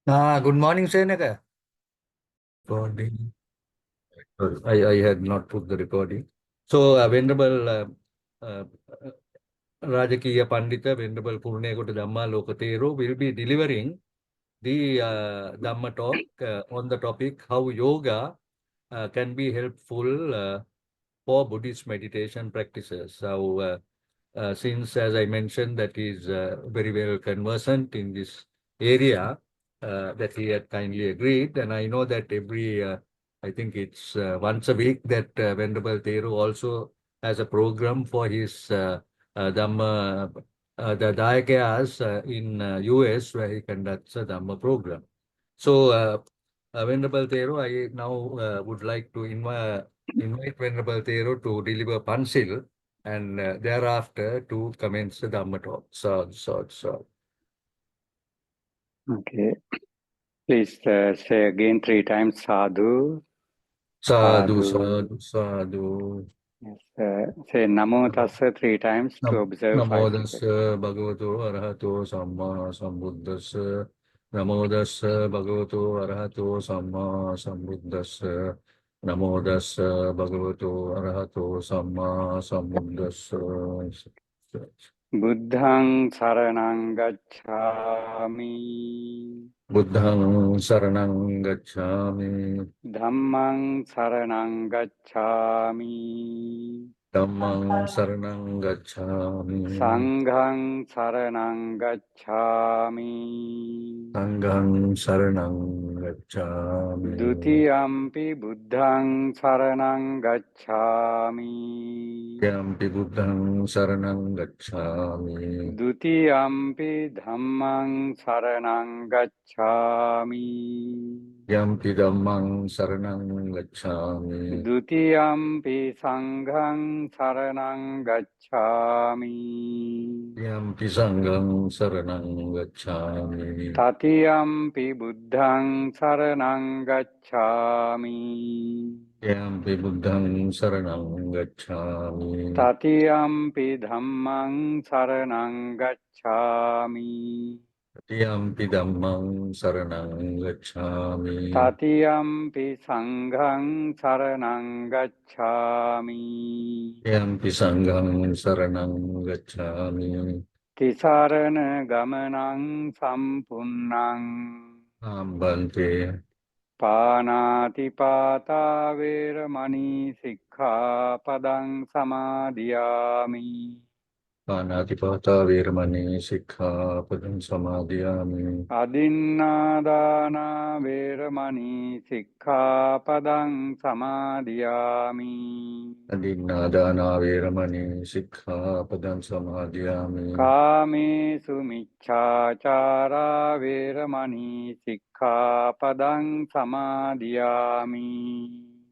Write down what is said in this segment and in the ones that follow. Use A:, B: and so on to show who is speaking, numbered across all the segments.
A: Good morning, Senaka. Recording. Sorry, I had not put the recording. So, Venerable uh, Rajakiya Pandita, Venerable Purnekota Dhamma Lokatero will be delivering the Dhamma talk on the topic how yoga can be helpful for Buddhist meditation practices. So, since, as I mentioned, that he is very well conversant in this area, that he had kindly agreed. And I know that I think it's once a week that Venerable Theru also has a program for his Dhamma, the Dayakayas in US where he conducts a Dhamma program. So, Venerable Theru, I now would like to invite Venerable Theru to deliver Pansil and thereafter to commence the Dhamma talk. So.
B: Okay. Please say again 3 times sadhu,
A: Sadhu,
B: sadhu.
A: sadhu, sadhu.
B: Yes. Say namo tassa 3 times to observe
A: Namo
B: 5 seconds.
A: tassa bhagavato arahato samma sambuddhassa. Namo tassa bhagavato arahato samma sambuddhassa. Namo tassa bhagavato arahato samma sambuddhassa.
B: Buddhang saranang gacchami.
A: Buddhang saranang gacchami.
B: Dhammang saranang gacchami.
A: Dhammang saranang gacchami.
B: Sanghang saranang gacchami.
A: Sanghang saranang gacchami.
B: Dutiyampi buddhang saranang gacchami.
A: Yampi buddhang saranang gacchami.
B: Dutiyampi dhammang saranang gacchami.
A: Yampi dhammang saranang gacchami.
B: Dutiyampi sanghang saranang gacchami.
A: Yampi sanghang saranang gacchami.
B: Tatiyampi buddhang saranang gacchami.
A: Yampi buddhang saranang gacchami.
B: Tatiyampi dhammang saranang gacchami.
A: Yampi dhammang saranang gacchami.
B: Tatiyampi sanghang saranang gacchami.
A: Yampi sanghang saranang gacchami.
B: Tisarana gamanang sampunnang.
A: Bhante.
B: Panatipata veramani sikkhapadang samadhiyami.
A: Panatipata Virmani Sikkhapadam Samadhiyami.
B: Adinādāna veramani sikkhapadang samadhiyami.
A: Adinādāna Virmani Sikkhapadam Samadhiyami.
B: Kāmesu miccācārā veramani sikkhapadang samadhiyami.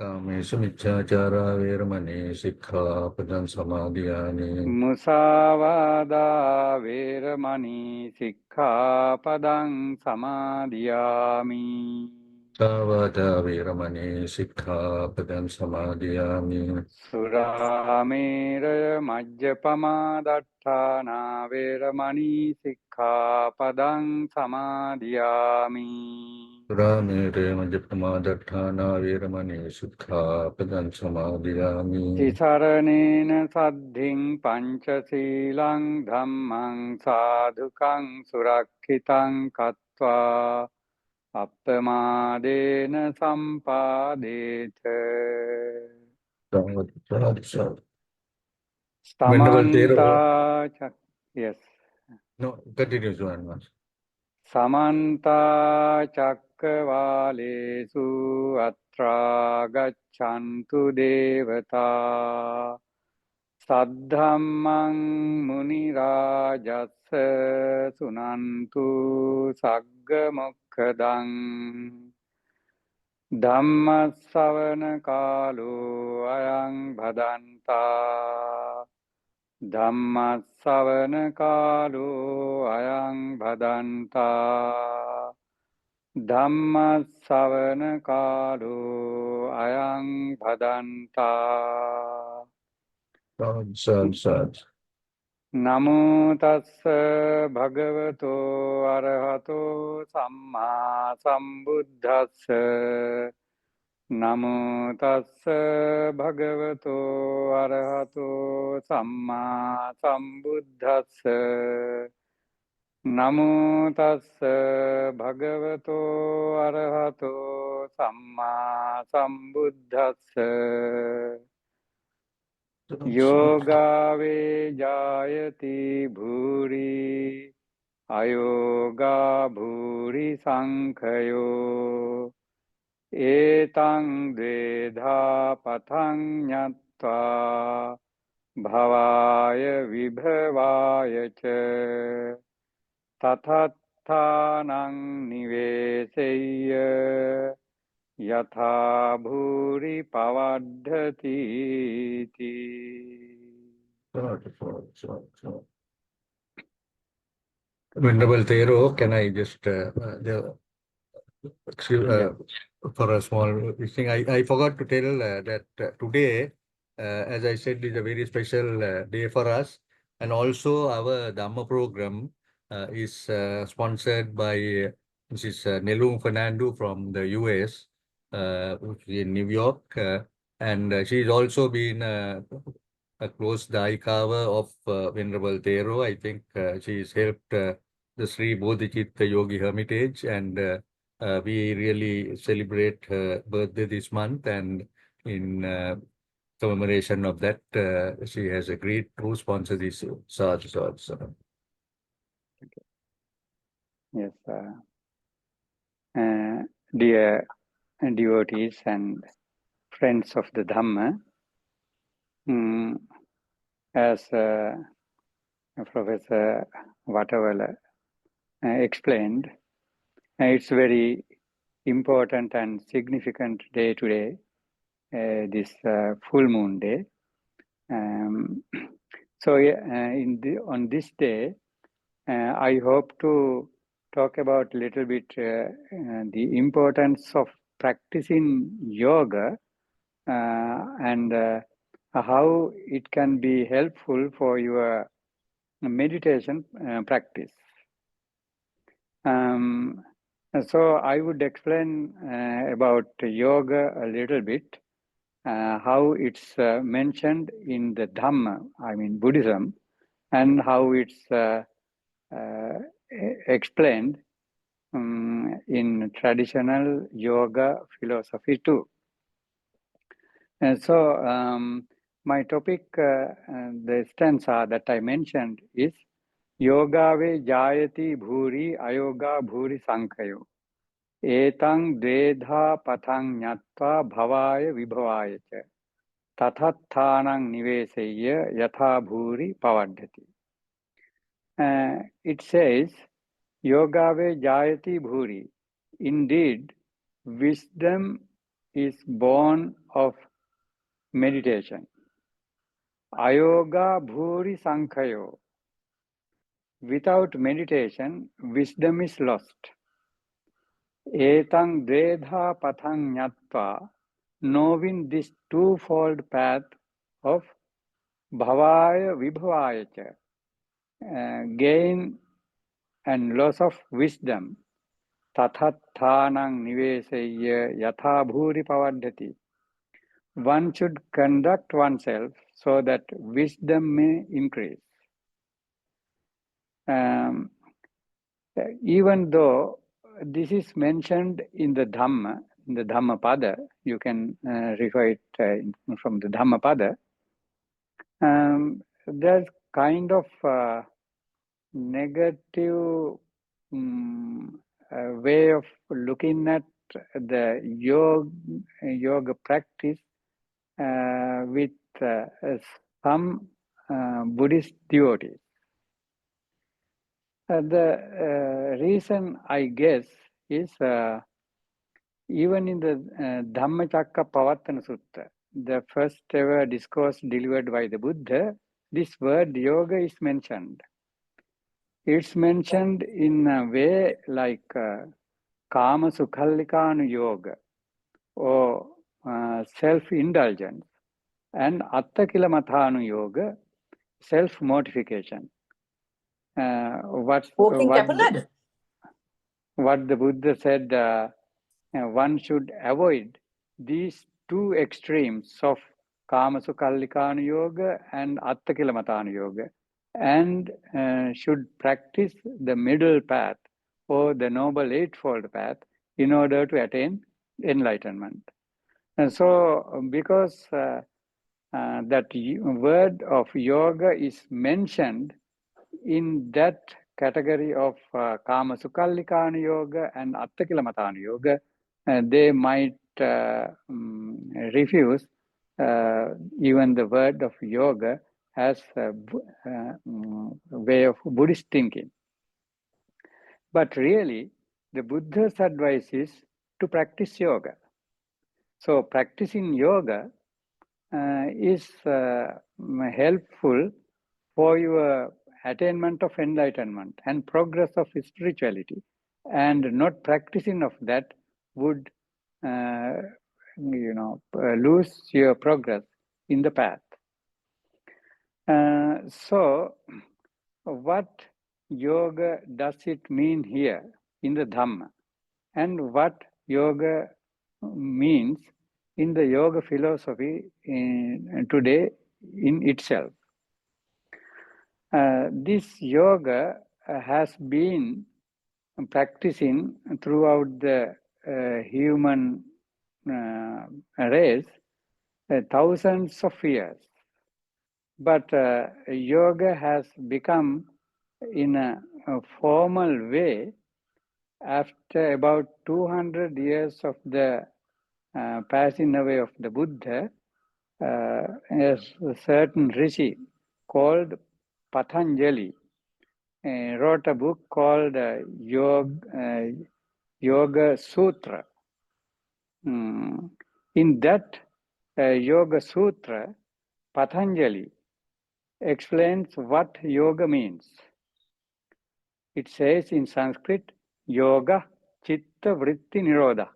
A: Kāmesu Micchācārā Virmani Sikkhapadam Samadhiyami.
B: Musāvādā veramani sikkhapadang samadhiyami.
A: Savada Virmani Sikkhapadam Samadhiyami.
B: Suramera majjapama dattana veramani sikkhapadang samadhiyami.
A: Ramire Majapamadatthana Virmani Sikkhapadam Samadhiyami.
B: Tisaranena saddhiṃ pañcaṣīlaṃ dhammaṃ sādhukang surakkhitāṃ kattvā appamādena sampādeta.
A: Sadhu. Venerable Thero.
B: Samanta yes.
A: No, continue, Suhan.
B: Samanta cakkavālesu atra gaccantu devata saddhammang munirājassa sunantu sagga mokkhadā Dhammasavana kālo ayang bhadantā Dhammasavana kālo ayang bhadantā Dhammasavana kālo ayang bhadantā.
A: Sad.
B: Namo tassa bhagavato arahato samma sambuddhassa. Namo tassa bhagavato arahato samma sambuddhassa. Namo tassa bhagavato arahato samma sambuddhassa. Yoga vejayati bhuri ayoga bhuri sankhayo etang dvedha pathang nyatva bhavaya vibhavaya cha tathathanang niveseyya yatha bhuri pavadhati iti.
A: Venerable Thero, can I just excuse for a small thing? I forgot to tell that today, as I said, is a very special day for us, and also our Dhamma program is sponsored by Mrs. Nelum Fernando from the US, in New York, and she's also been a close cover of Venerable Thero. I think she's helped the Sri Bodhicitta Yogi Hermitage, and we really celebrate her birthday this month, and in commemoration of that, she has agreed to sponsor this. Sadhu.
B: Yes, dear devotees and friends of the Dhamma, as Professor Vatawala explained, it's very important and significant day today, this full moon day. So on this day, I hope to talk about a little bit the importance of practicing yoga and how it can be helpful for your meditation practice. So I would explain about yoga a little bit, how it's mentioned in the Dhamma, I mean Buddhism, and how it's explained in traditional yoga philosophy too. And so my topic, the stanza that I mentioned is Yogave jayati bhuri ayoga bhuri sankhayo etang dvedha pathang nyatva bhavaya vibhavaya cha tathathanang niveseyya yatha bhuri pavadhati. It says, Yogave jayati bhuri. Indeed, wisdom is born of meditation. Ayoga bhuri sankhayo. Without meditation, wisdom is lost. Etang dvedha pathang nyatva. Knowing this twofold path of bhavaya vibhavaya cha, gain and loss of wisdom, tathathanang niveseyya yatha bhuri pavadhati. One should conduct oneself so that wisdom may increase. Even though this is mentioned in the Dhammapada, you can refer it from the Dhammapada, there's kind of negative way of looking at the yoga practice with some Buddhist devotees. The reason, I guess, is even in the Dhammacakkappavattana Sutta, the first ever discourse delivered by the Buddha, this word yoga is mentioned. It's mentioned in a way like Kama Sukhallikanu Yoga or self-indulgence, and Attakilamatthanu Yoga self-mortification. What the Buddha said, one should avoid these two extremes of Kamasukhallikana Yoga and Attakilamatana Yoga, and should practice the middle path or the Noble Eightfold Path in order to attain enlightenment. And so, because that word of yoga is mentioned in that category of Kama Sukhallikana Yoga and Attakilamatana Yoga, they might refuse even the word of yoga as a way of Buddhist thinking. But really, the Buddha's advice is to practice yoga. So practicing yoga is helpful for your attainment of enlightenment and progress of spirituality, and not practicing of that would lose your progress in the path. So what yoga does it mean here in the Dhamma, and what yoga means in the yoga philosophy today in itself? This yoga has been practicing throughout the human race thousands of years. But yoga has become in a formal way after about 200 years of the passing away of the Buddha. A certain rishi called Patanjali wrote a book called Yoga Sutra. In that Yoga Sutra, Patanjali explains what yoga means. It says in Sanskrit, Yoga Chitta Vritti Nirodha.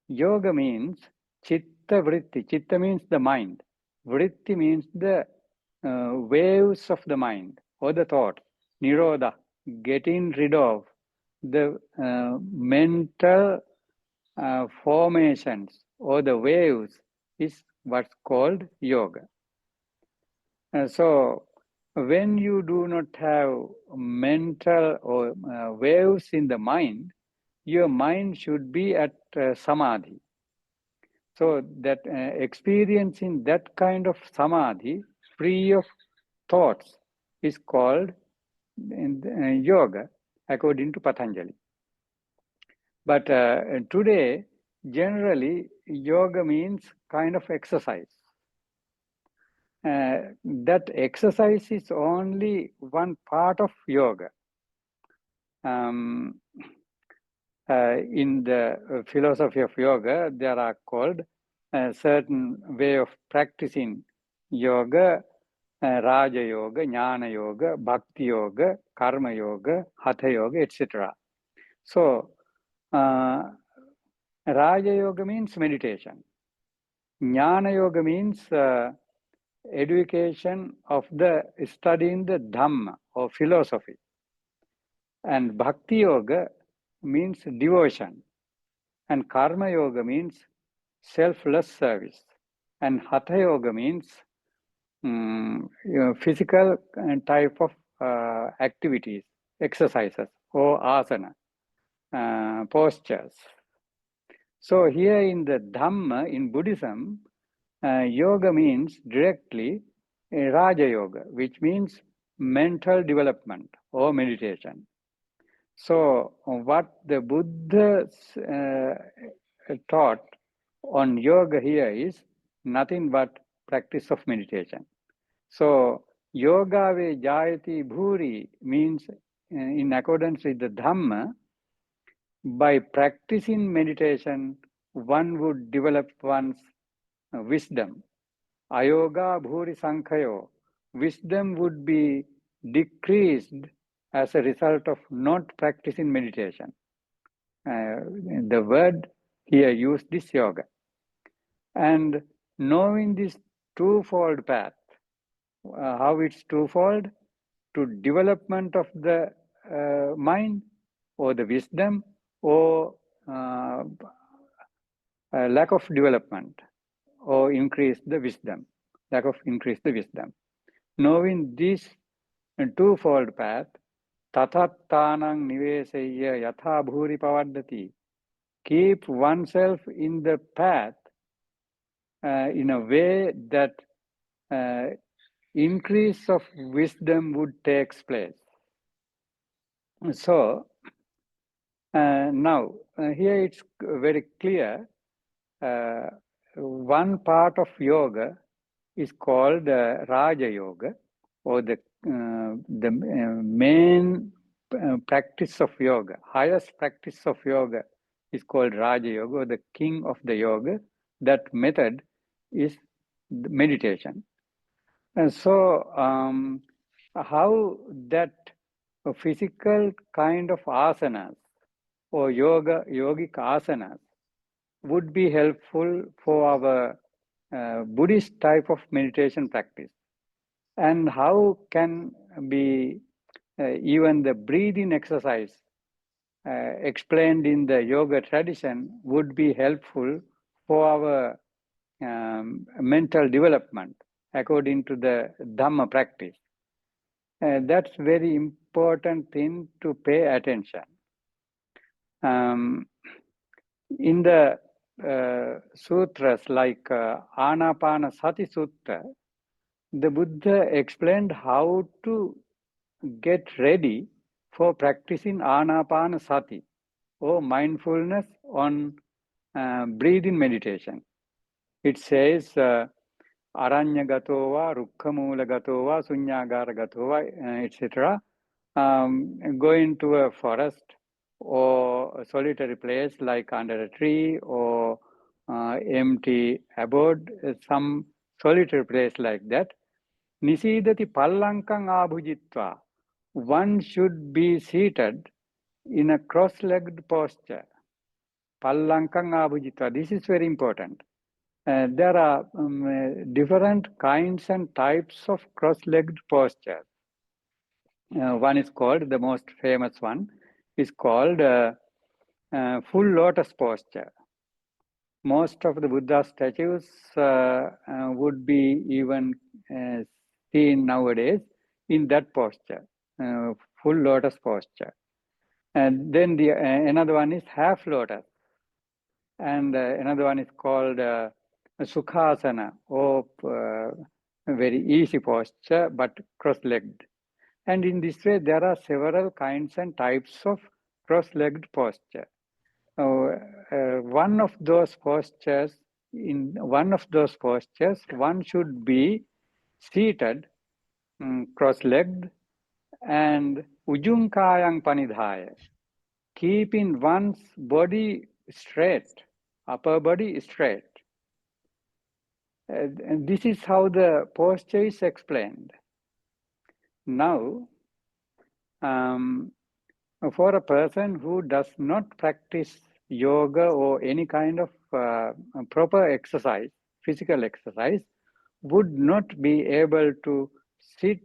B: Yoga means Chitta Vritti. Chitta means the mind. Vritti means the waves of the mind or the thought. Nirodha, getting rid of the mental formations or the waves is what's called yoga. So when you do not have mental or waves in the mind, your mind should be at samadhi. So that experiencing that kind of samadhi, free of thoughts, is called yoga, according to Patanjali. But today, generally, yoga means kind of exercise. That exercise is only one part of yoga. In the philosophy of yoga, there are called a certain way of practicing yoga, Raja Yoga, Jnana Yoga, Bhakti Yoga, Karma Yoga, Hatha Yoga, etc. So, Raja Yoga means meditation. Jnana Yoga means education of the studying the Dhamma or philosophy. And Bhakti Yoga means devotion. And Karma Yoga means selfless service. And Hatha Yoga means physical type of activities, exercises, or asana, postures. So here in the Dhamma, in Buddhism, yoga means directly Raja Yoga, which means mental development or meditation. So what the Buddha taught on yoga here is nothing but practice of meditation. So yoga ve jayati bhuri means in accordance with the Dhamma, by practicing meditation, one would develop one's wisdom. Ayoga bhuri sankhayo. Wisdom would be decreased as a result of not practicing meditation. The word here used this yoga. And knowing this twofold path, How it's twofold? To development of the mind or the wisdom, or lack of development or increase the wisdom, lack of increase the wisdom. Knowing this twofold path, tatattanang nivesaya yatha bhuri pavaddati, keep oneself in the path in a way that increase of wisdom would take place. So now here it's very clear. One part of yoga is called Raja Yoga, or the main practice of yoga, highest practice of yoga is called Raja Yoga, or the king of the yoga. That method is meditation. And so how that physical kind of asanas or yogic asanas would be helpful for our Buddhist type of meditation practice, and how can be even the breathing exercise explained in the yoga tradition would be helpful for our mental development according to the Dhamma practice. That's very important thing to pay attention. In the sutras like Anapana Sati Sutta, the Buddha explained how to get ready for practicing Anapana Sati, or mindfulness on breathing meditation. It says, Aranyagato va, Rukkhamulagato va, Sunyagara va, etc. Go into a forest or a solitary place like under a tree or empty abode, some solitary place like that. Nisidati pallankang abhujitva. One should be seated in a cross-legged posture. Pallankang abhujitva. This is very important. There are different kinds and types of cross-legged postures. One is called, the most famous one, is called full lotus posture. Most of the Buddha statues would be even seen nowadays in that posture, full lotus posture. And then the another one is half lotus, and another one is called Sukhasana, or very easy posture but cross-legged. And in this way, there are several kinds and types of cross-legged posture. One of those postures, one should be seated, cross-legged, and ujunkayang panidhaya, keeping one's body straight, upper body straight. And this is how the posture is explained. Now, for a person who does not practice yoga or any kind of proper exercise, physical exercise, would not be able to sit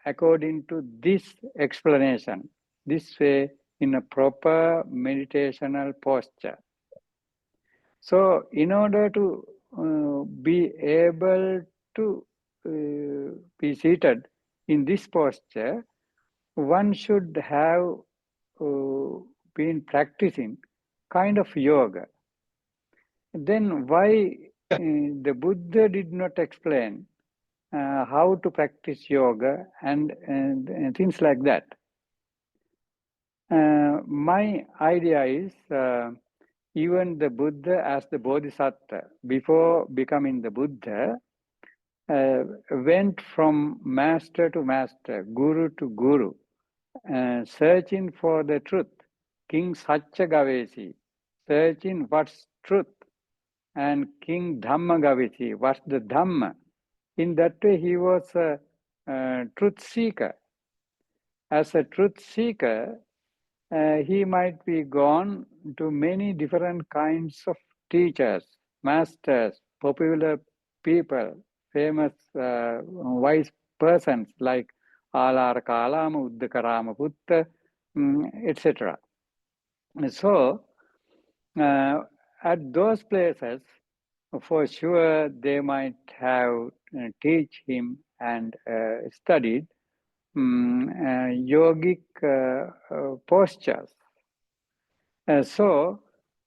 B: according to this explanation, this way, in a proper meditational posture. So, in order to be able to be seated in this posture, one should have been practicing kind of yoga. Then why the Buddha did not explain how to practice yoga and things like that? My idea is even the Buddha as the Bodhisattva, before becoming the Buddha, went from master to master, guru to guru, searching for the truth. King Satya Gavesi, searching what's truth, and King Dhamma Gavesi, what's the Dhamma. In that way, he was a truth seeker. As a truth seeker, he might be gone to many different kinds of teachers, masters, popular people, famous wise persons like Alara Kalama, Uddakarama Putta, etc. So, at those places, for sure, they might have teach him and studied yogic postures. So,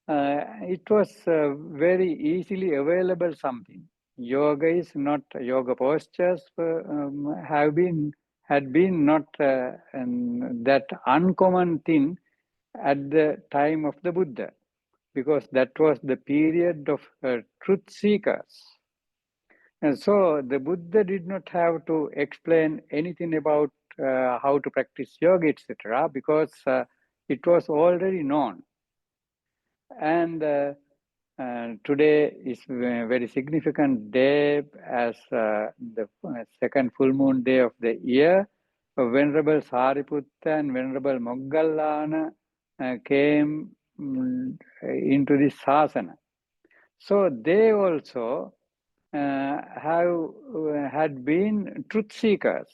B: it was very easily available something. Yoga is not yoga postures had been not that uncommon thing at the time of the Buddha, because that was the period of truth seekers. And so the Buddha did not have to explain anything about how to practice yoga, etc., because it was already known. And today is a very significant day as the second full moon day of the year. Venerable Sariputta and Venerable Moggallana came into this sasana. So they also had been truth seekers.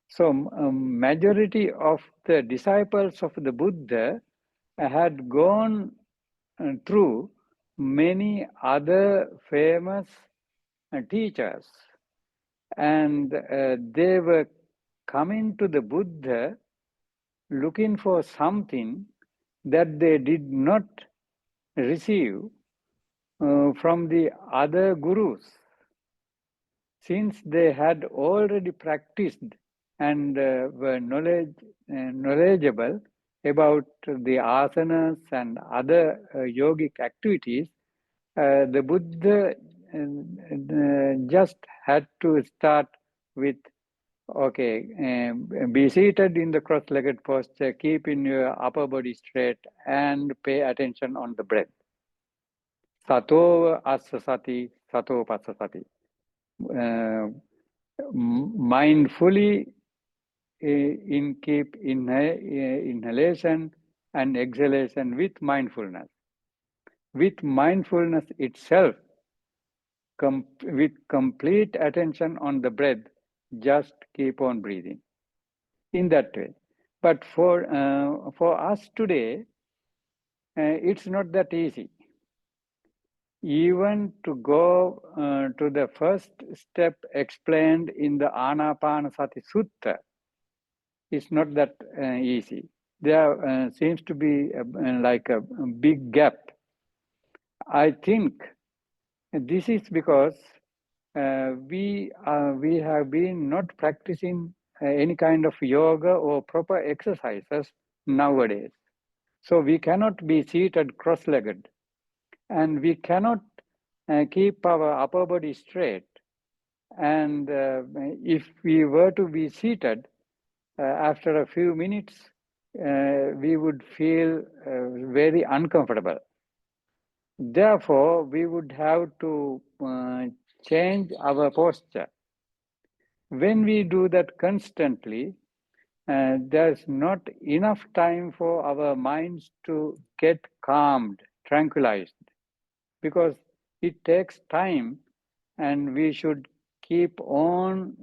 B: So majority of the disciples of the Buddha had gone through many other famous teachers, and they were coming to the Buddha looking for something that they did not receive from the other gurus, since they had already practiced and were knowledgeable about the asanas and other yogic activities. The Buddha just had to start with, okay, be seated in the cross-legged posture, keep in your upper body straight, and pay attention on the breath. Sato asasati, sato pasasati. Mindfully keep inhalation and exhalation with mindfulness. With mindfulness itself, with complete attention on the breath, just keep on breathing in that way. But for us today, it's not that easy. Even to go to the first step explained in the Anapanasati Sutta, it's not that easy. There seems to be like a big gap. I think this is because we have been not practicing any kind of yoga or proper exercises nowadays. So we cannot be seated cross-legged, and we cannot keep our upper body straight. And if we were to be seated, after a few minutes, we would feel very uncomfortable. Therefore, we would have to change our posture. When we do that constantly, there's not enough time for our minds to get calmed, tranquilized, because it takes time, and we should keep on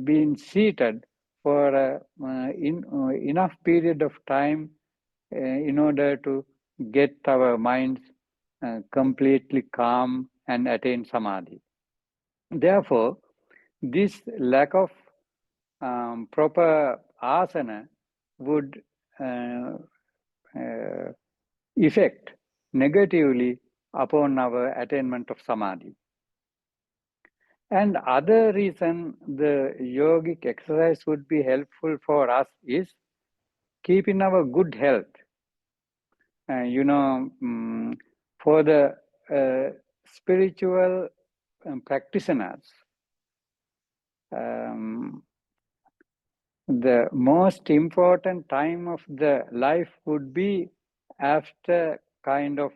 B: being seated for enough period of time in order to get our minds completely calm and attain samadhi. Therefore, this lack of proper asana would affect negatively upon our attainment of samadhi. And other reason the yogic exercise would be helpful for us is keeping our good health. For the spiritual practitioners, the most important time of the life would be after kind of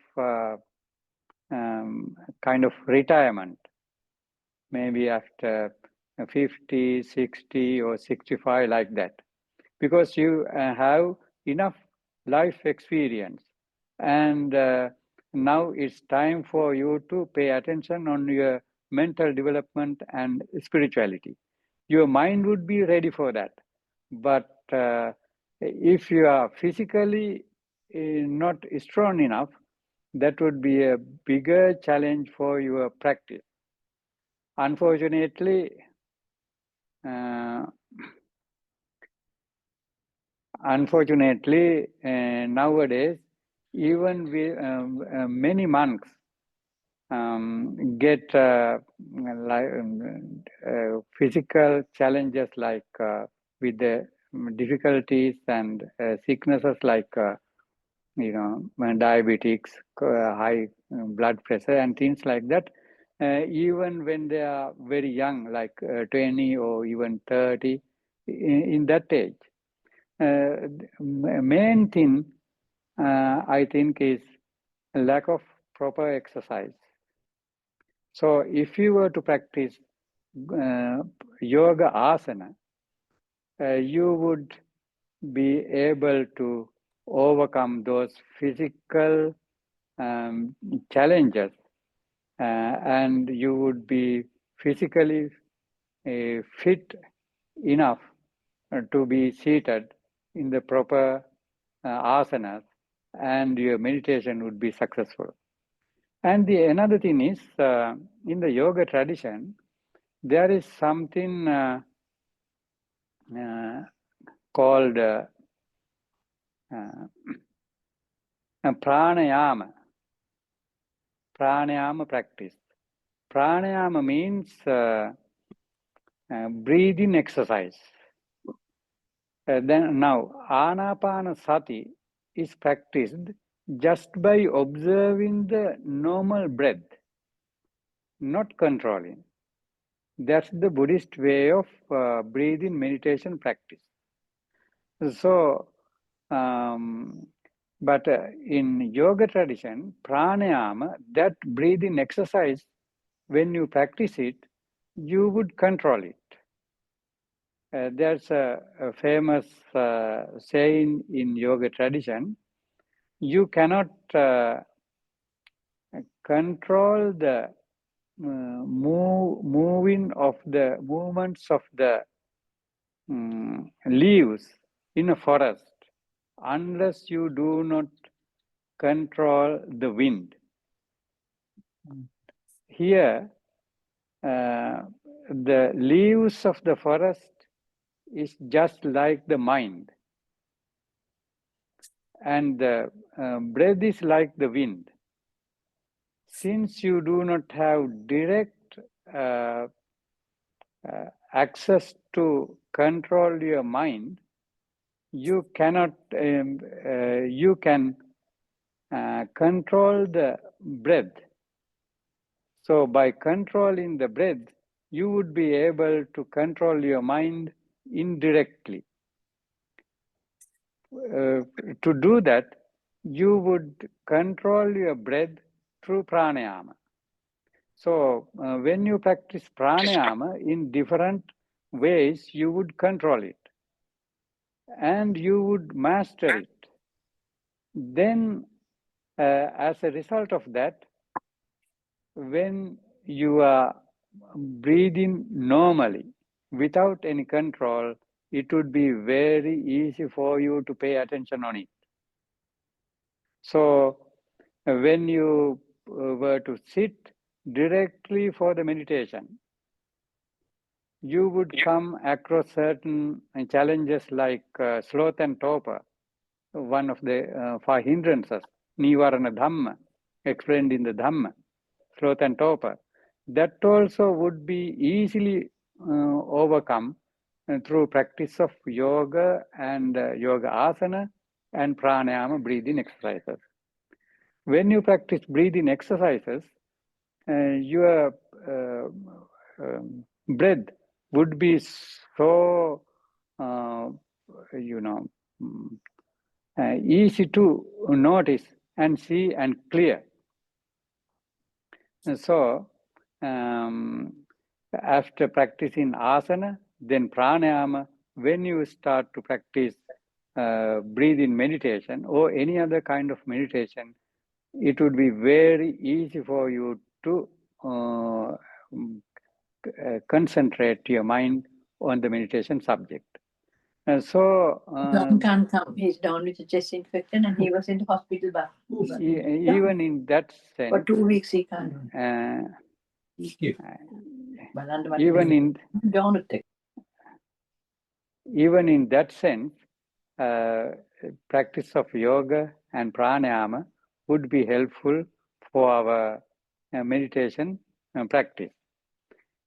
B: retirement, maybe after 50, 60 or 65, like that, because you have enough life experience, and now it's time for you to pay attention on your mental development and spirituality. your mind would be ready for that. But if you are physically not strong enough, that would be a bigger challenge for your practice. Unfortunately, nowadays, even many monks get physical challenges like with the difficulties and sicknesses like diabetics, high blood pressure and things like that. Even when they are very young, like 20 or even 30, in that age. Main thing, I think, is lack of proper exercise. So if you were to practice yoga asana, you would be able to overcome those physical challenges, and you would be physically fit enough to be seated in the proper asanas, and your meditation would be successful. And another thing is, in the yoga tradition, there is something called pranayama practice. Pranayama means breathing exercise. Then now, anapanasati is practiced just by observing the normal breath, not controlling. That's the Buddhist way of breathing meditation practice. So, but in yoga tradition, pranayama, that breathing exercise, when you practice it, you would control it. There's a famous saying in yoga tradition, you cannot control the movements of the leaves in a forest unless you do not control the wind. Here, the leaves of the forest is just like the mind, and the breath is like the wind. Since you do not have direct access to control your mind, you cannot. You can control the breath. So by controlling the breath, you would be able to control your mind indirectly. To do that, you would control your breath through pranayama. So when you practice pranayama in different ways, you would control it and you would master it. Then as a result of that, when you are breathing normally without any control, it would be very easy for you to pay attention on it. So when you were to sit directly for the meditation, you would come across certain challenges like sloth and torpor, one of the 5 hindrances, Nivarana Dhamma, explained in the Dhamma, sloth and torpor. That also would be easily overcome through practice of yoga and yoga asana and pranayama breathing exercises. When you practice breathing exercises, your breath would be so easy to notice and see and clear. And so after practicing asana, then pranayama, when you start to practice breathing meditation or any other kind of meditation, it would be very easy for you to concentrate your mind on the meditation subject. So
C: John can't come. He's down with a chest infection and he was in the hospital
B: even in that sense,
C: for 2 weeks he can't.
B: Even in that sense, practice of yoga and pranayama would be helpful for our meditation practice.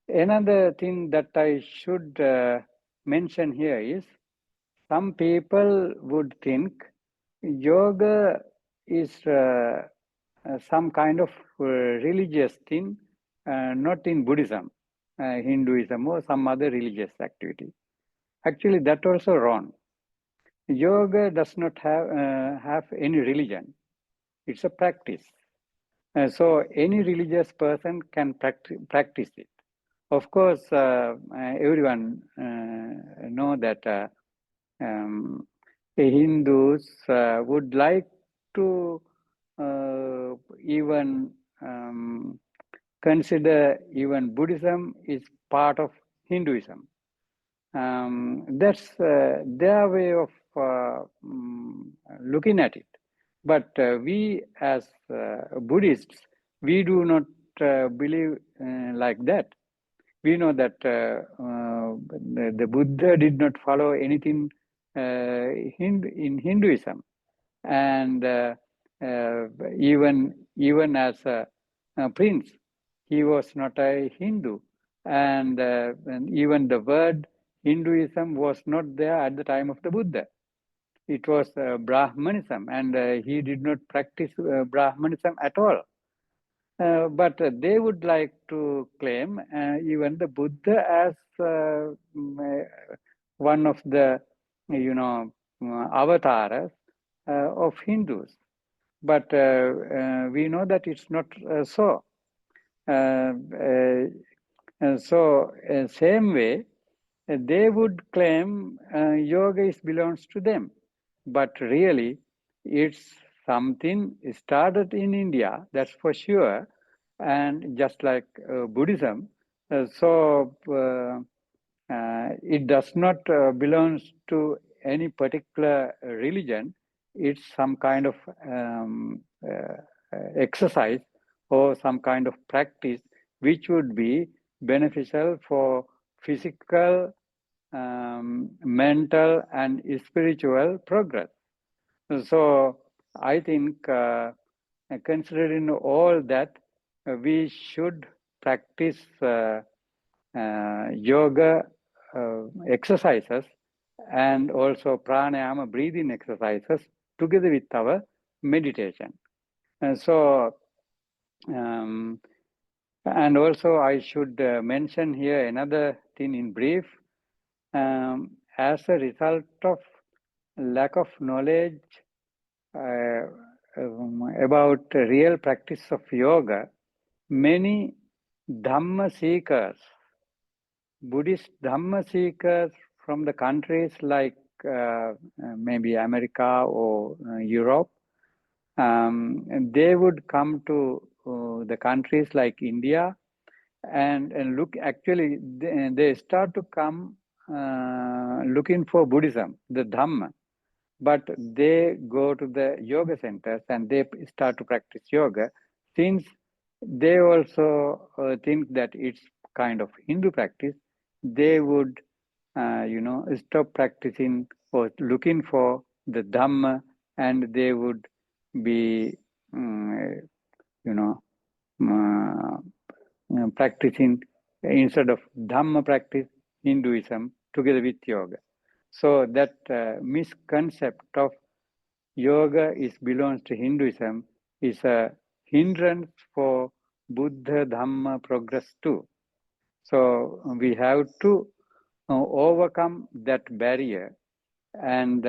B: Another thing that I should mention here is some people would think yoga is some kind of religious thing, not in Buddhism, Hinduism, or some other religious activity. Actually, that's also wrong. Yoga does not have any religion. It's a practice. So any religious person can practice it. Of course, everyone know that Hindus would like to even consider even Buddhism is part of Hinduism. That's their way of looking at it. But we as Buddhists, we do not believe like that. We know that the Buddha did not follow anything in Hinduism. And even as a prince, he was not a Hindu. And even the word Hinduism was not there at the time of the Buddha. It was Brahmanism, and he did not practice Brahmanism at all. But they would like to claim even the Buddha as one of the, avatars of Hindus. But we know that it's not so. So, same way, they would claim yoga belongs to them. But really, it's something started in India, that's for sure. And just like Buddhism, it does not belong to any particular religion. It's some kind of exercise or some kind of practice which would be beneficial for physical, mental, and spiritual progress. So I think considering all that, we should practice yoga exercises and also pranayama breathing exercises together with our meditation. And so, and also I should mention here another thing in brief. As a result of lack of knowledge about real practice of yoga, many Dhamma seekers, Buddhist Dhamma seekers from the countries like maybe America or Europe, they would come to the countries like India and look, actually, they start to come looking for Buddhism, the Dhamma. But they go to the yoga centers and they start to practice yoga, since they also think that it's kind of Hindu practice. They would, stop practicing or looking for the Dhamma, and they would be, practicing instead of Dhamma practice, Hinduism together with yoga. So that misconcept of yoga belongs to Hinduism is a hindrance for Buddha Dhamma progress too. So we have to overcome that barrier and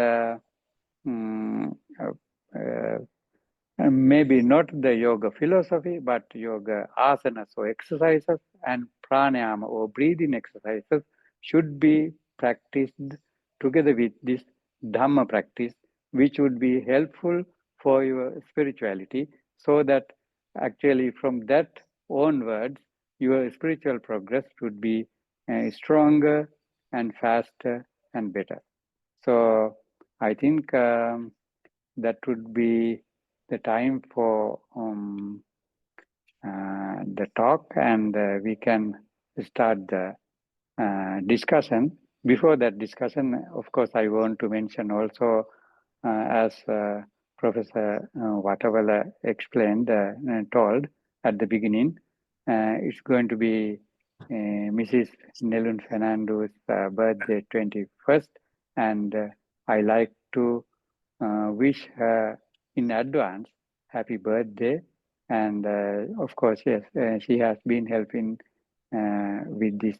B: maybe not the yoga philosophy, but yoga asanas or exercises and pranayama or breathing exercises should be practiced together with this Dhamma practice, which would be helpful for your spirituality, so that actually from that onwards, your spiritual progress would be stronger and faster and better. So I think that would be the time for the talk, and we can start the discussion. Before that discussion, of course, I want to mention also, as Professor Watavala explained, told at the beginning, it's going to be Mrs. Nelun Fernando's birthday, 21st, and I like to wish her in advance happy birthday. And of course, yes, she has been helping with this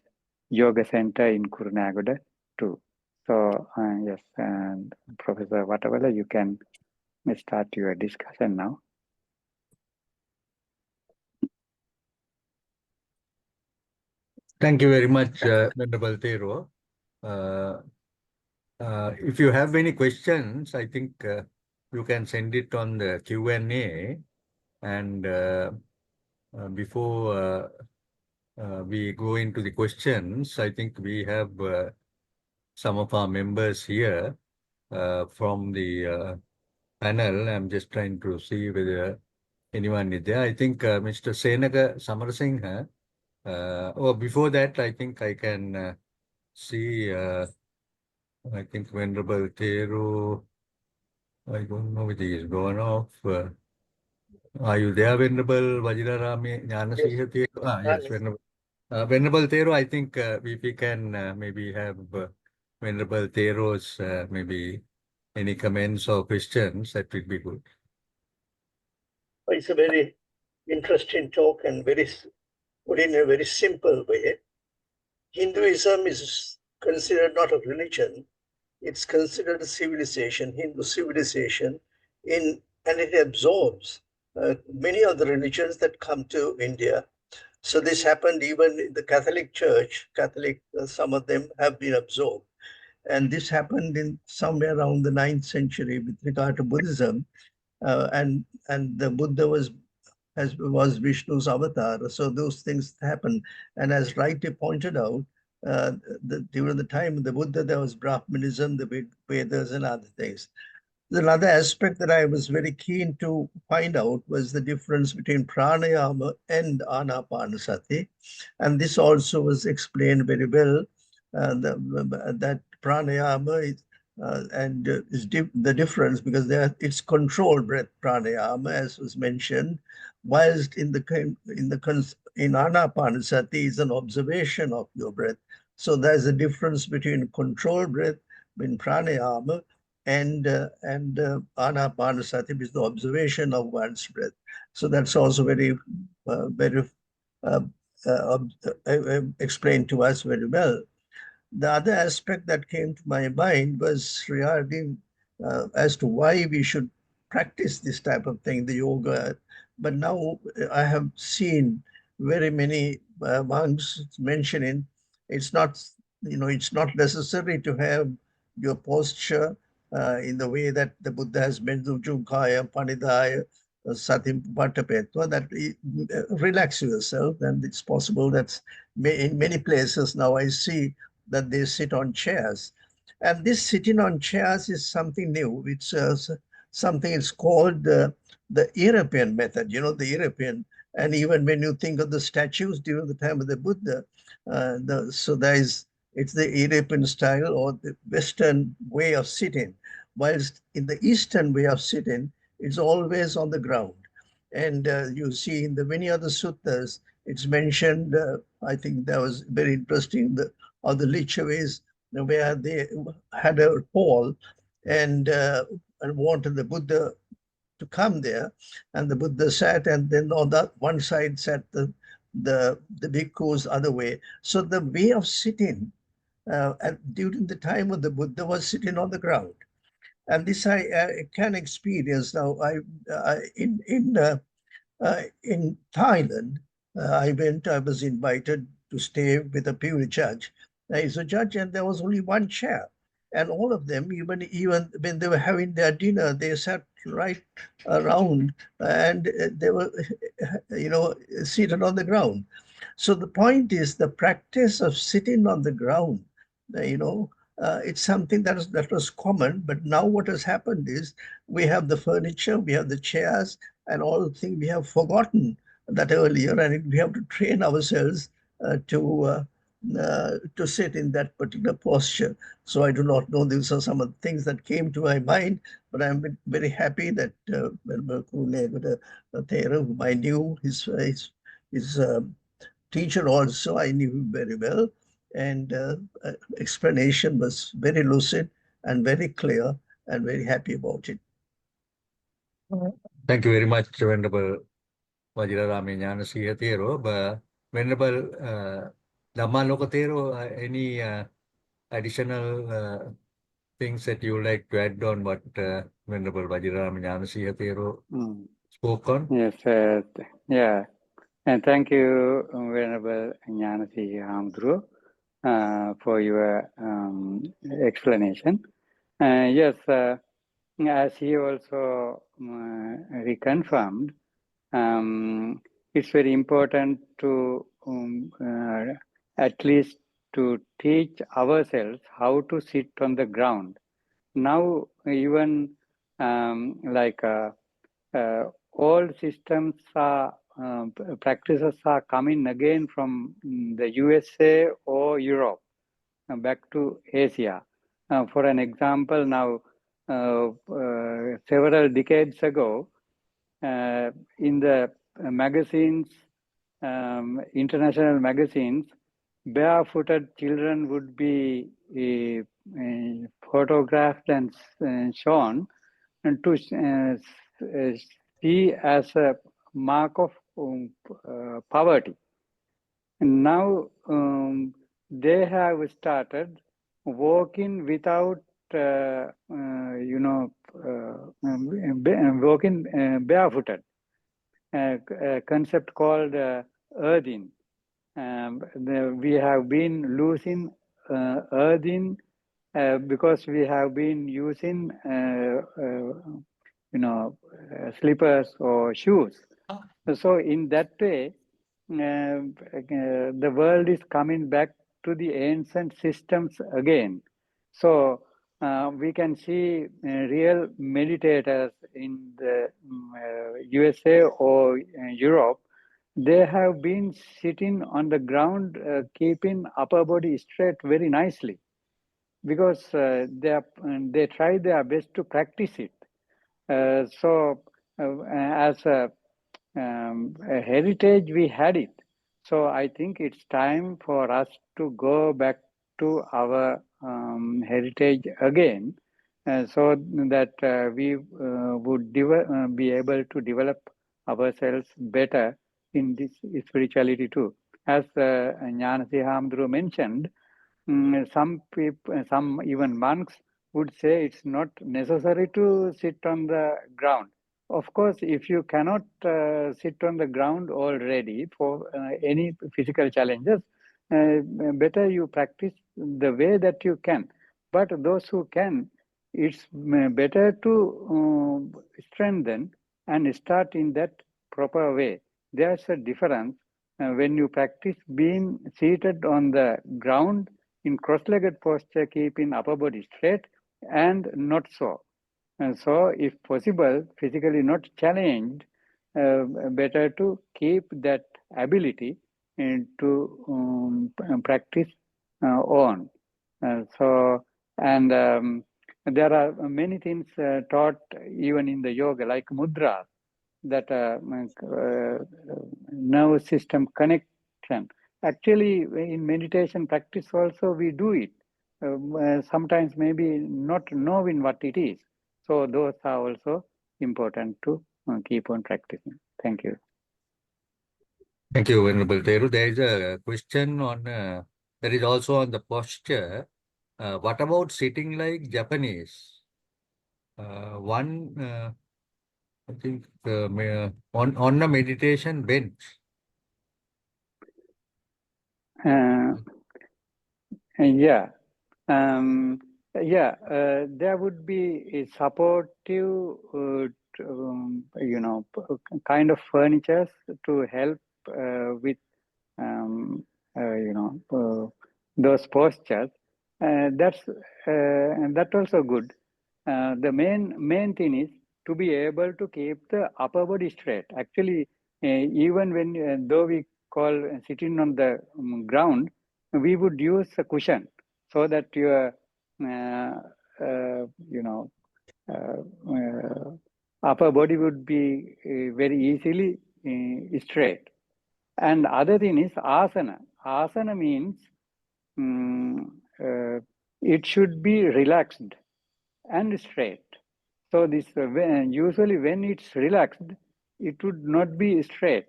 B: yoga center in Kurnagoda too. So yes, and Professor Watavala, you can start your discussion now.
A: Thank you very much, Venerable Thero. If you have any questions, I think you can send it on the Q&A. And before we go into the questions, I think we have some of our members here from the panel. I'm just trying to see whether anyone is there. I think Mr. Senaga Samarasinghe. Before that, I think I can see, I think Venerable Thero, I don't know if he is gone off. Are you there, Venerable Vajirarami Jnanasiha Thero? Yes, Venerable. Venerable Thero, I think if we can maybe have Venerable Thero's maybe any comments or questions, that would be good.
D: It's a very interesting talk and put in a very simple way. Hinduism is considered not a religion, it's considered a civilization, Hindu civilization, and it absorbs many of the religions that come to India. So this happened even in the Catholic Church. Some of them have been absorbed. And this happened in somewhere around the 9th century with regard to Buddhism. And the Buddha was Vishnu's avatar. So those things happened. And as rightly pointed out, during the time of the Buddha, there was Brahmanism, the Vedas, and other things. Another aspect that I was very keen to find out was the difference between pranayama and anapanasati. And this also was explained very well, that pranayama is, the difference, because it's controlled breath pranayama, as was mentioned, whilst in anapanasati is an observation of your breath. So there's a difference between controlled breath in pranayama and anapanasati is the observation of one's breath. So that's also very explained to us very well. The other aspect that came to my mind was regarding as to why we should practice this type of thing, the yoga. But now I have seen very many monks mentioning it's not necessary to have your posture in the way that the Buddha has mentioned, Ujjhaya, Panidaya, Satim Patapetva, that relax yourself. And it's possible that in many places now I see that they sit on chairs. And this sitting on chairs is something new. It's something, it's called the European method, the European. And even when you think of the statues during the time of the Buddha, it's the European style or the Western way of sitting. Whilst in the Eastern way of sitting, it's always on the ground. And you see in the many other suttas, it's mentioned, I think that was very interesting, the Lichavis, where they had a hall and wanted the Buddha to come there, and the Buddha sat, and then on that one side sat the bhikkhus other way. So the way of sitting during the time of the Buddha was sitting on the ground, and this I can experience now. In Thailand, I was invited to stay with a pure judge. He's a judge, and there was only one chair. And all of them, even when they were having their dinner, they sat right around, and they were, seated on the ground. So the point is, the practice of sitting on the ground it's something that was common. But now what has happened is we have the furniture, we have the chairs, and all the things. We have forgotten that earlier, and we have to train ourselves to sit in that particular posture. So I do not know. These are some of the things that came to my mind, but I'm very happy that Thera, whom I knew, his teacher also, I knew him very well, and explanation was very lucid and very clear, and very happy about it.
A: Thank you very much, Venerable Vajirarama Gnanasiya Thero. But Venerable Dhamma Thero, any additional things that you would like to add on what Venerable Vajirarama Gnanasiya Thero spoke on?
B: Yes, yeah. And thank you, Venerable Jnanasi Hamdru, for your explanation. Yes, as he also reconfirmed, it's very important to at least to teach ourselves how to sit on the ground. Now, even all systems are practices are coming again from the USA or Europe back to Asia. For an example, now several decades ago, in the magazines, international magazines, barefooted children would be photographed and shown, and to see as a mark of poverty. And now they have started walking without, walking barefooted. A concept called earthing. We have been losing earthing because we have been using, slippers or shoes. So in that way, the world is coming back to the ancient systems again. So we can see real meditators in the USA or Europe. They have been sitting on the ground, keeping upper body straight very nicely, because they try their best to practice it. So as a heritage, we had it. So I think it's time for us to go back to our heritage again, so that we would be able to develop ourselves better in this spirituality too. As Jnanasi Hamdru mentioned, some people, some even monks would say it's not necessary to sit on the ground. Of course, if you cannot sit on the ground already for any physical challenges, better you practice the way that you can. But those who can, it's better to strengthen and start in that proper way. There's a difference when you practice being seated on the ground in cross-legged posture, keeping upper body straight, and not so. And so, if possible, physically not challenged, better to keep that ability to practice on. There are many things taught even in the yoga, like mudra, that nervous system connection. Actually, in meditation practice also we do it. Sometimes maybe not knowing what it is. So those are also important to keep on practicing. Thank you.
A: Thank you, Venerable Thero. There is a question on, there is also on the posture. What about sitting like Japanese? I think, on a meditation bench.
B: Yeah. There would be a supportive, kind of furniture to help with, those postures. And that also good. The main thing is to be able to keep the upper body straight. Actually, even when though we call sitting on the ground, we would use a cushion so that your upper body would be very easily straight. And other thing is asana. Asana means it should be relaxed and straight. So this usually when it's relaxed, it would not be straight.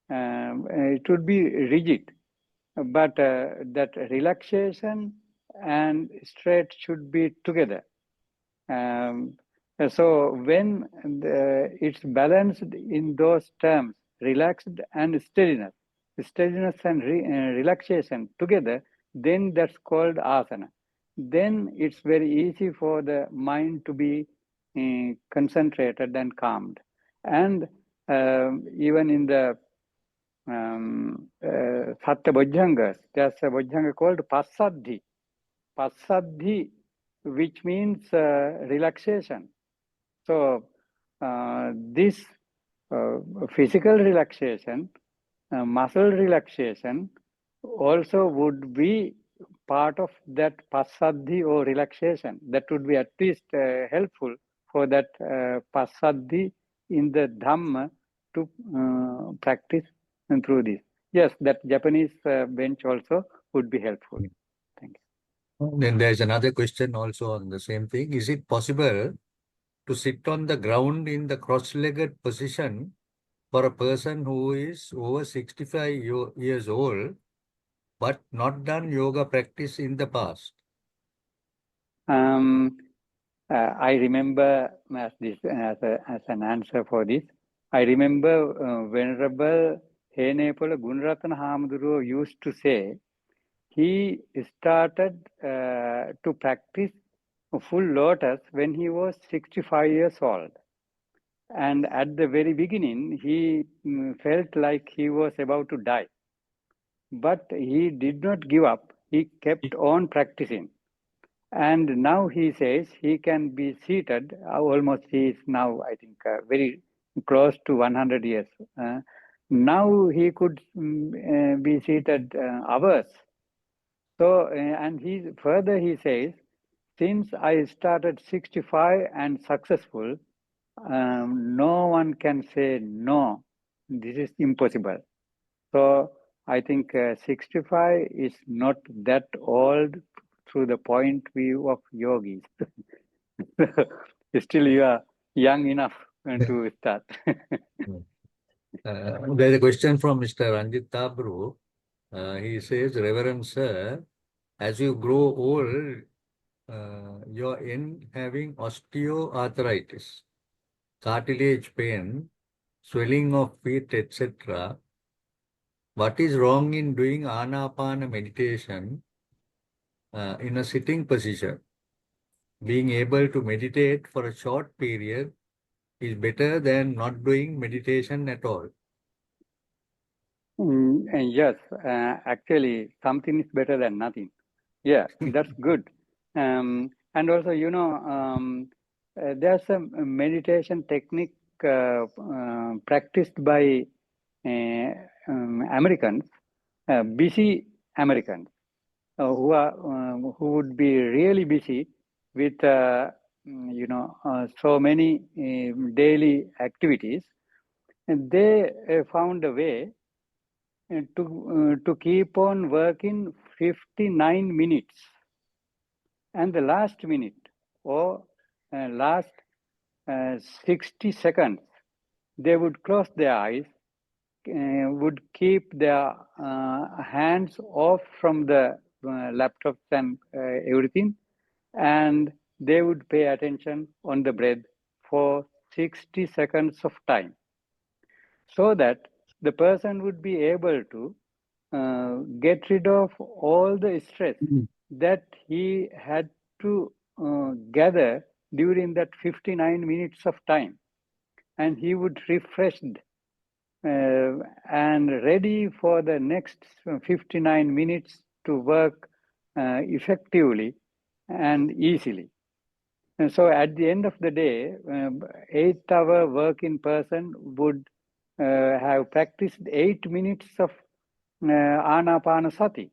B: It would be rigid. But that relaxation and straight should be together. So when it's balanced in those terms, relaxed and steadiness and relaxation together, then that's called asana. Then it's very easy for the mind to be concentrated and calmed. And even in the Sattva Bojjhangas, there's a Bojjhanga called Passaddhi. Passaddhi, which means relaxation. So this physical relaxation, muscle relaxation also would be part of that passaddhi or relaxation. That would be at least helpful for that passaddhi in the Dhamma to practice and through this. Yes, that Japanese bench also would be helpful. Thank you.
A: Then there's another question also on the same thing. Is it possible to sit on the ground in the cross-legged position for a person who is over 65 years old but not done yoga practice in the past?
B: I remember as an answer for this. I remember Venerable Henepola Gunaratana Hamaduru used to say he started to practice full lotus when he was 65 years old. And at the very beginning, he felt like he was about to die. But he did not give up. He kept on practicing. And now he says he can be seated. Almost he is now, I think, very close to 100 years. Now he could be seated hours. So, and he says, since I started 65 and successful, no one can say no. This is impossible. So I think 65 is not that old through the point view of yogis. Still you are young enough to start.
A: There's a question from Mr. Ranjit Tabru. He says, Reverend Sir, as you grow old, you end having osteoarthritis, cartilage pain, swelling of feet, etc. What is wrong in doing Anapana meditation in a sitting position? Being able to meditate for a short period is better than not doing meditation at all.
B: Yes, actually, something is better than nothing. Yeah, that's good. And also, there's a meditation technique practiced by Americans, busy Americans, who would be really busy with so many daily activities, and they found a way to keep on working 59 minutes, and the last minute or last 60 seconds, they would close their eyes, would keep their hands off from the laptops and everything, and they would pay attention on the breath for 60 seconds of time, so that the person would be able to get rid of all the stress that he had to gather during that 59 minutes of time. And he would refreshed and ready for the next 59 minutes to work effectively and easily. And so at the end of the day, 8-hour working person would have practiced 8 minutes of Anapanasati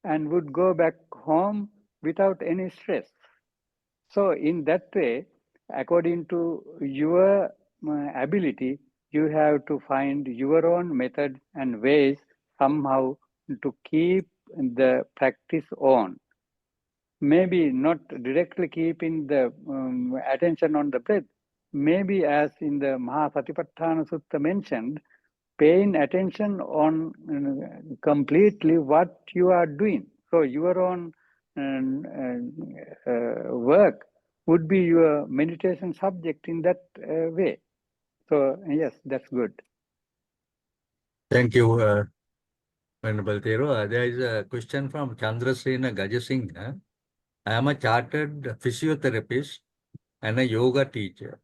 B: and would go back home without any stress. So in that way, according to your ability, you have to find your own method and ways somehow to keep the practice on. Maybe not directly keeping the attention on the breath. Maybe as in the Mahasatipatthana Sutta mentioned, paying attention on completely what you are doing. So your own work would be your meditation subject in that way. So yes, that's good.
A: Thank you, Venerable Thero. There is a question from Chandrasena Gajasinghe. I am a chartered physiotherapist and a yoga teacher.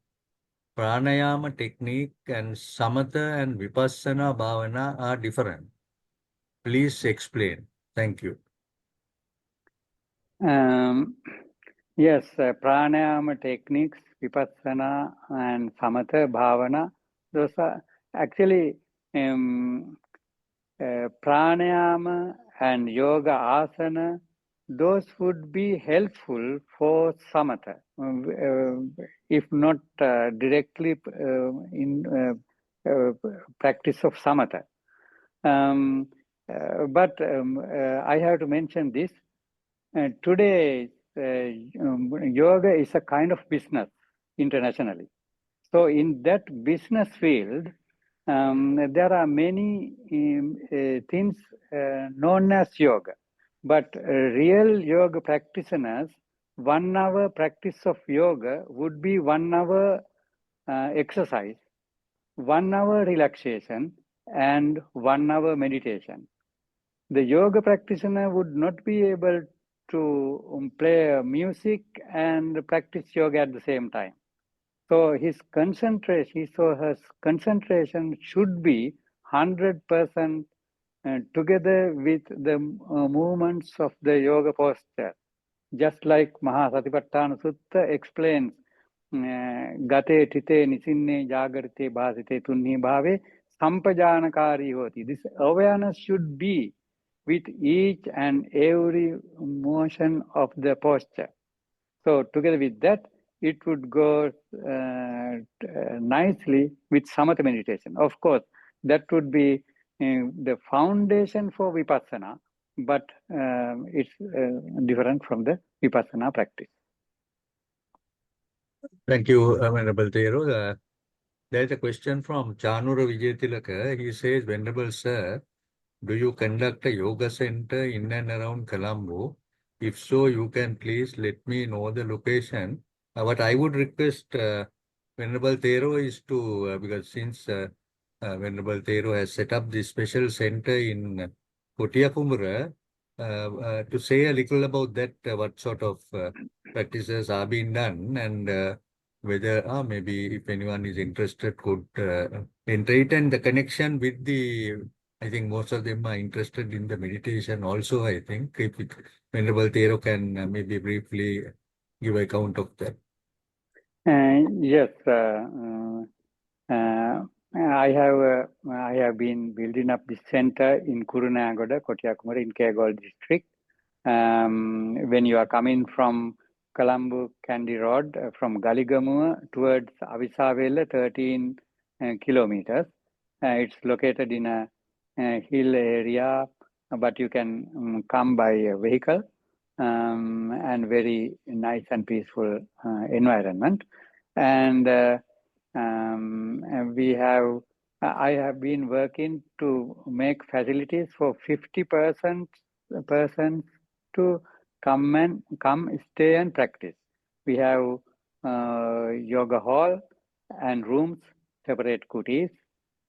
A: Pranayama technique and samatha and vipassana bhavana are different. Please explain. Thank you.
B: Yes, pranayama techniques, vipassana and samatha bhavana, those are actually pranayama and yoga asana, those would be helpful for samatha, if not directly in practice of samatha. But I have to mention this. Today, yoga is a kind of business internationally. So in that business field, there are many things known as yoga. But real yoga practitioners, 1 hour practice of yoga would be 1 hour exercise, 1 hour relaxation, and 1 hour meditation. The yoga practitioner would not be able to play music and practice yoga at the same time. So his concentration, so her concentration should be 100% together with the movements of the yoga posture. Just like Mahasatipatthana Sutta explains, Gate tite nisinne jagarite bhasite tunni bhave sampajanakari hoti. This awareness should be with each and every motion of the posture. So together with that, it would go nicely with samatha meditation. Of course, that would be the foundation for vipassana, but it's different from the vipassana practice.
A: Thank you, Venerable Thero. There is a question from Chanura Vijayatilaka. He says, Venerable Sir, do you conduct a yoga center in and around Colombo? If so, you can please let me know the location. What I would request Venerable Thero is to, because since Venerable Thero has set up this special center in Kotiyakumara, to say a little about that, what sort of practices are being done, and whether maybe if anyone is interested could enter it, and the connection with the, I think most of them are interested in the meditation also, I think. If Venerable Thero can maybe briefly give account of that.
B: Yes, I have been building up this center in Kurunagoda, Kotiyakumara in Kegol district. When you are coming from Colombo Kandy Road from Galigamua towards Avisavela, 13 kilometers. It's located in a hill area, but you can come by a vehicle, and very nice and peaceful environment. And I have been working to make facilities for 50% persons to come, stay and practice. We have yoga hall and rooms, separate kutis,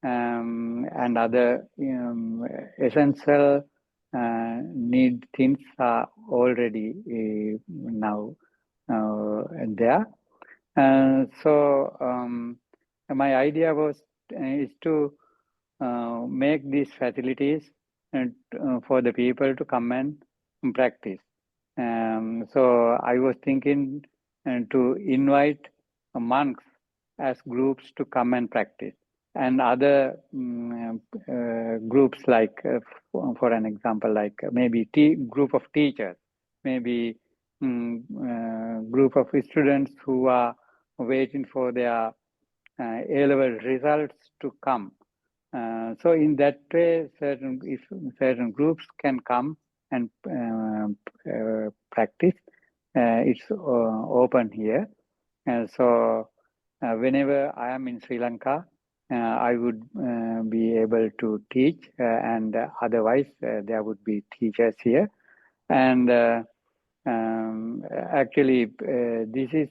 B: and other essential need things are already now there. So my idea is to make these facilities for the people to come and practice. So I was thinking to invite monks as groups to come and practice, and other groups like, for an example, like maybe group of teachers, maybe group of students who are waiting for their A-level results to come. So in that way, certain groups can come and practice. It's open here. So whenever I am in Sri Lanka, I would be able to teach, and otherwise there would be teachers here. And actually, this is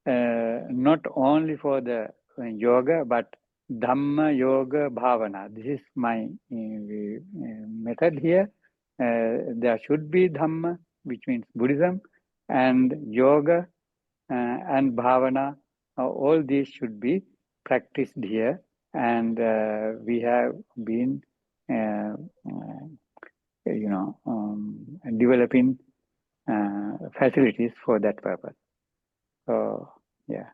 B: not only for the yoga, but Dhamma Yoga Bhavana. This is my method here. There should be Dhamma, which means Buddhism, and Yoga and Bhavana. All these should be practiced here. And we have been, developing facilities for that purpose. So, yeah.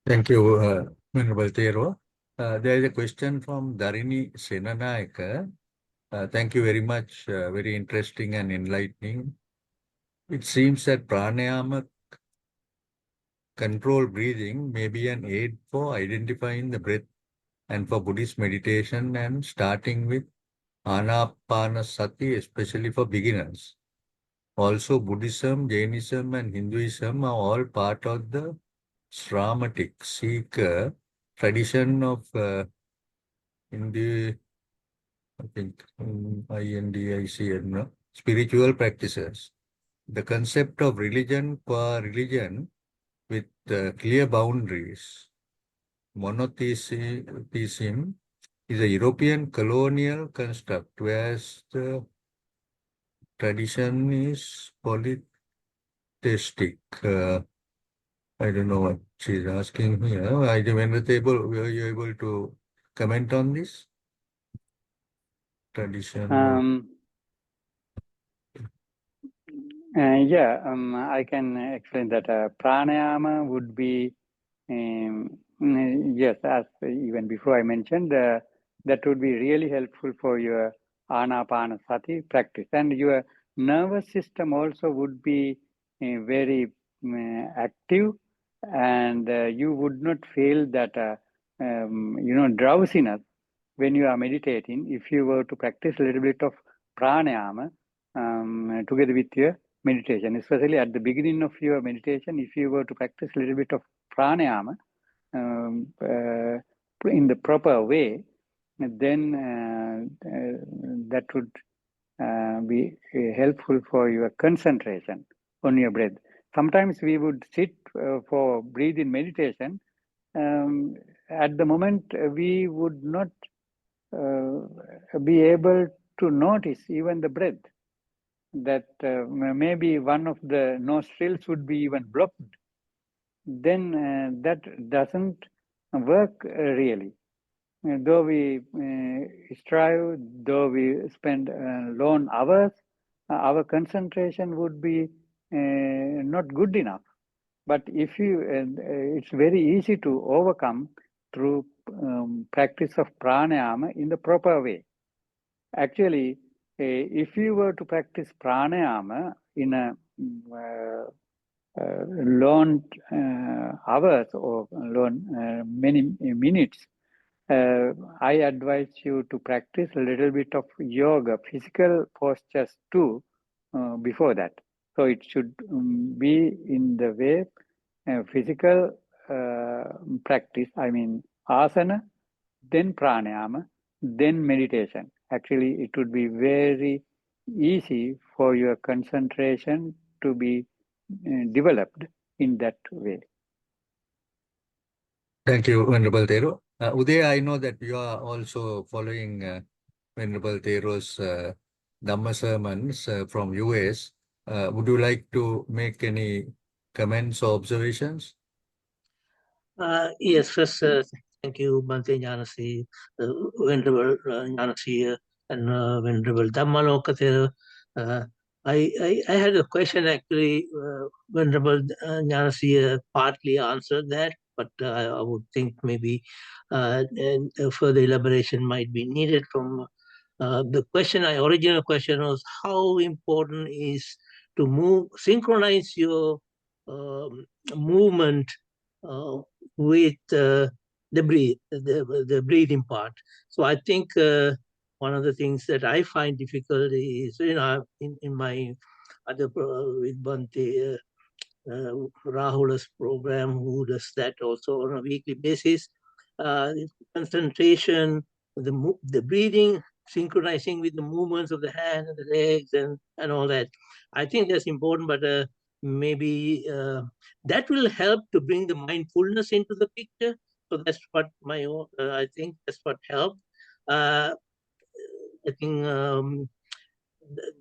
A: Thank you, Venerable Thero. There is a question from Dharini Senanayaka. Thank you very much. Very interesting and enlightening. It seems that pranayama, controlled breathing, may be an aid for identifying the breath and for Buddhist meditation, and starting with anapanasati, especially for beginners. Also, Buddhism, Jainism, and Hinduism are all part of the Sramatic Sikh tradition of Indi, I think INDIC, spiritual practices. The concept of religion qua religion with clear boundaries, monotheism, is a European colonial construct, whereas the tradition is polytheistic. I don't know what she's asking here. Were you able to comment on this? Tradition.
B: I can explain that pranayama would be, yes, as even before I mentioned, that would be really helpful for your anapanasati practice. And your nervous system also would be very active, and you would not feel that, drowsiness when you are meditating, if you were to practice a little bit of pranayama together with your meditation, especially at the beginning of your meditation, if you were to practice a little bit of pranayama in the proper way, then that would be helpful for your concentration on your breath. Sometimes we would sit for breathing meditation. At the moment, we would not be able to notice even the breath, that maybe one of the nostrils would be even blocked. Then that doesn't work really. Though we strive, though we spend long hours, our concentration would be not good enough. But if you, it's very easy to overcome through practice of pranayama in the proper way. Actually, if you were to practice pranayama in a long hours or long many minutes, I advise you to practice a little bit of yoga, physical postures too, before that. So it should be in the way physical practice, I mean asana, then pranayama, then meditation. Actually, it would be very easy for your concentration to be developed in that way.
A: Thank you, Venerable Thero. Uday, I know that you are also following Venerable Thero's Dhamma sermons from US. Would you like to make any comments or observations?
E: Yes, first, thank you, Bhante Jnanasi, Venerable Jnanasi, and Venerable Dhammaloka Thero. I had a question actually. Venerable Jnanasi partly answered that, but I would think maybe and further elaboration might be needed from the question. Original question was how important is to synchronize your movement with the breathing part. So I think one of the things that I find difficult is, in my other with Bhante, Rahula's program, who does that also on a weekly basis, concentration, the breathing, synchronizing with the movements of the hand and the legs and all that. I think that's important, but maybe that will help to bring the mindfulness into the picture. So that's what I think that's what helped. I think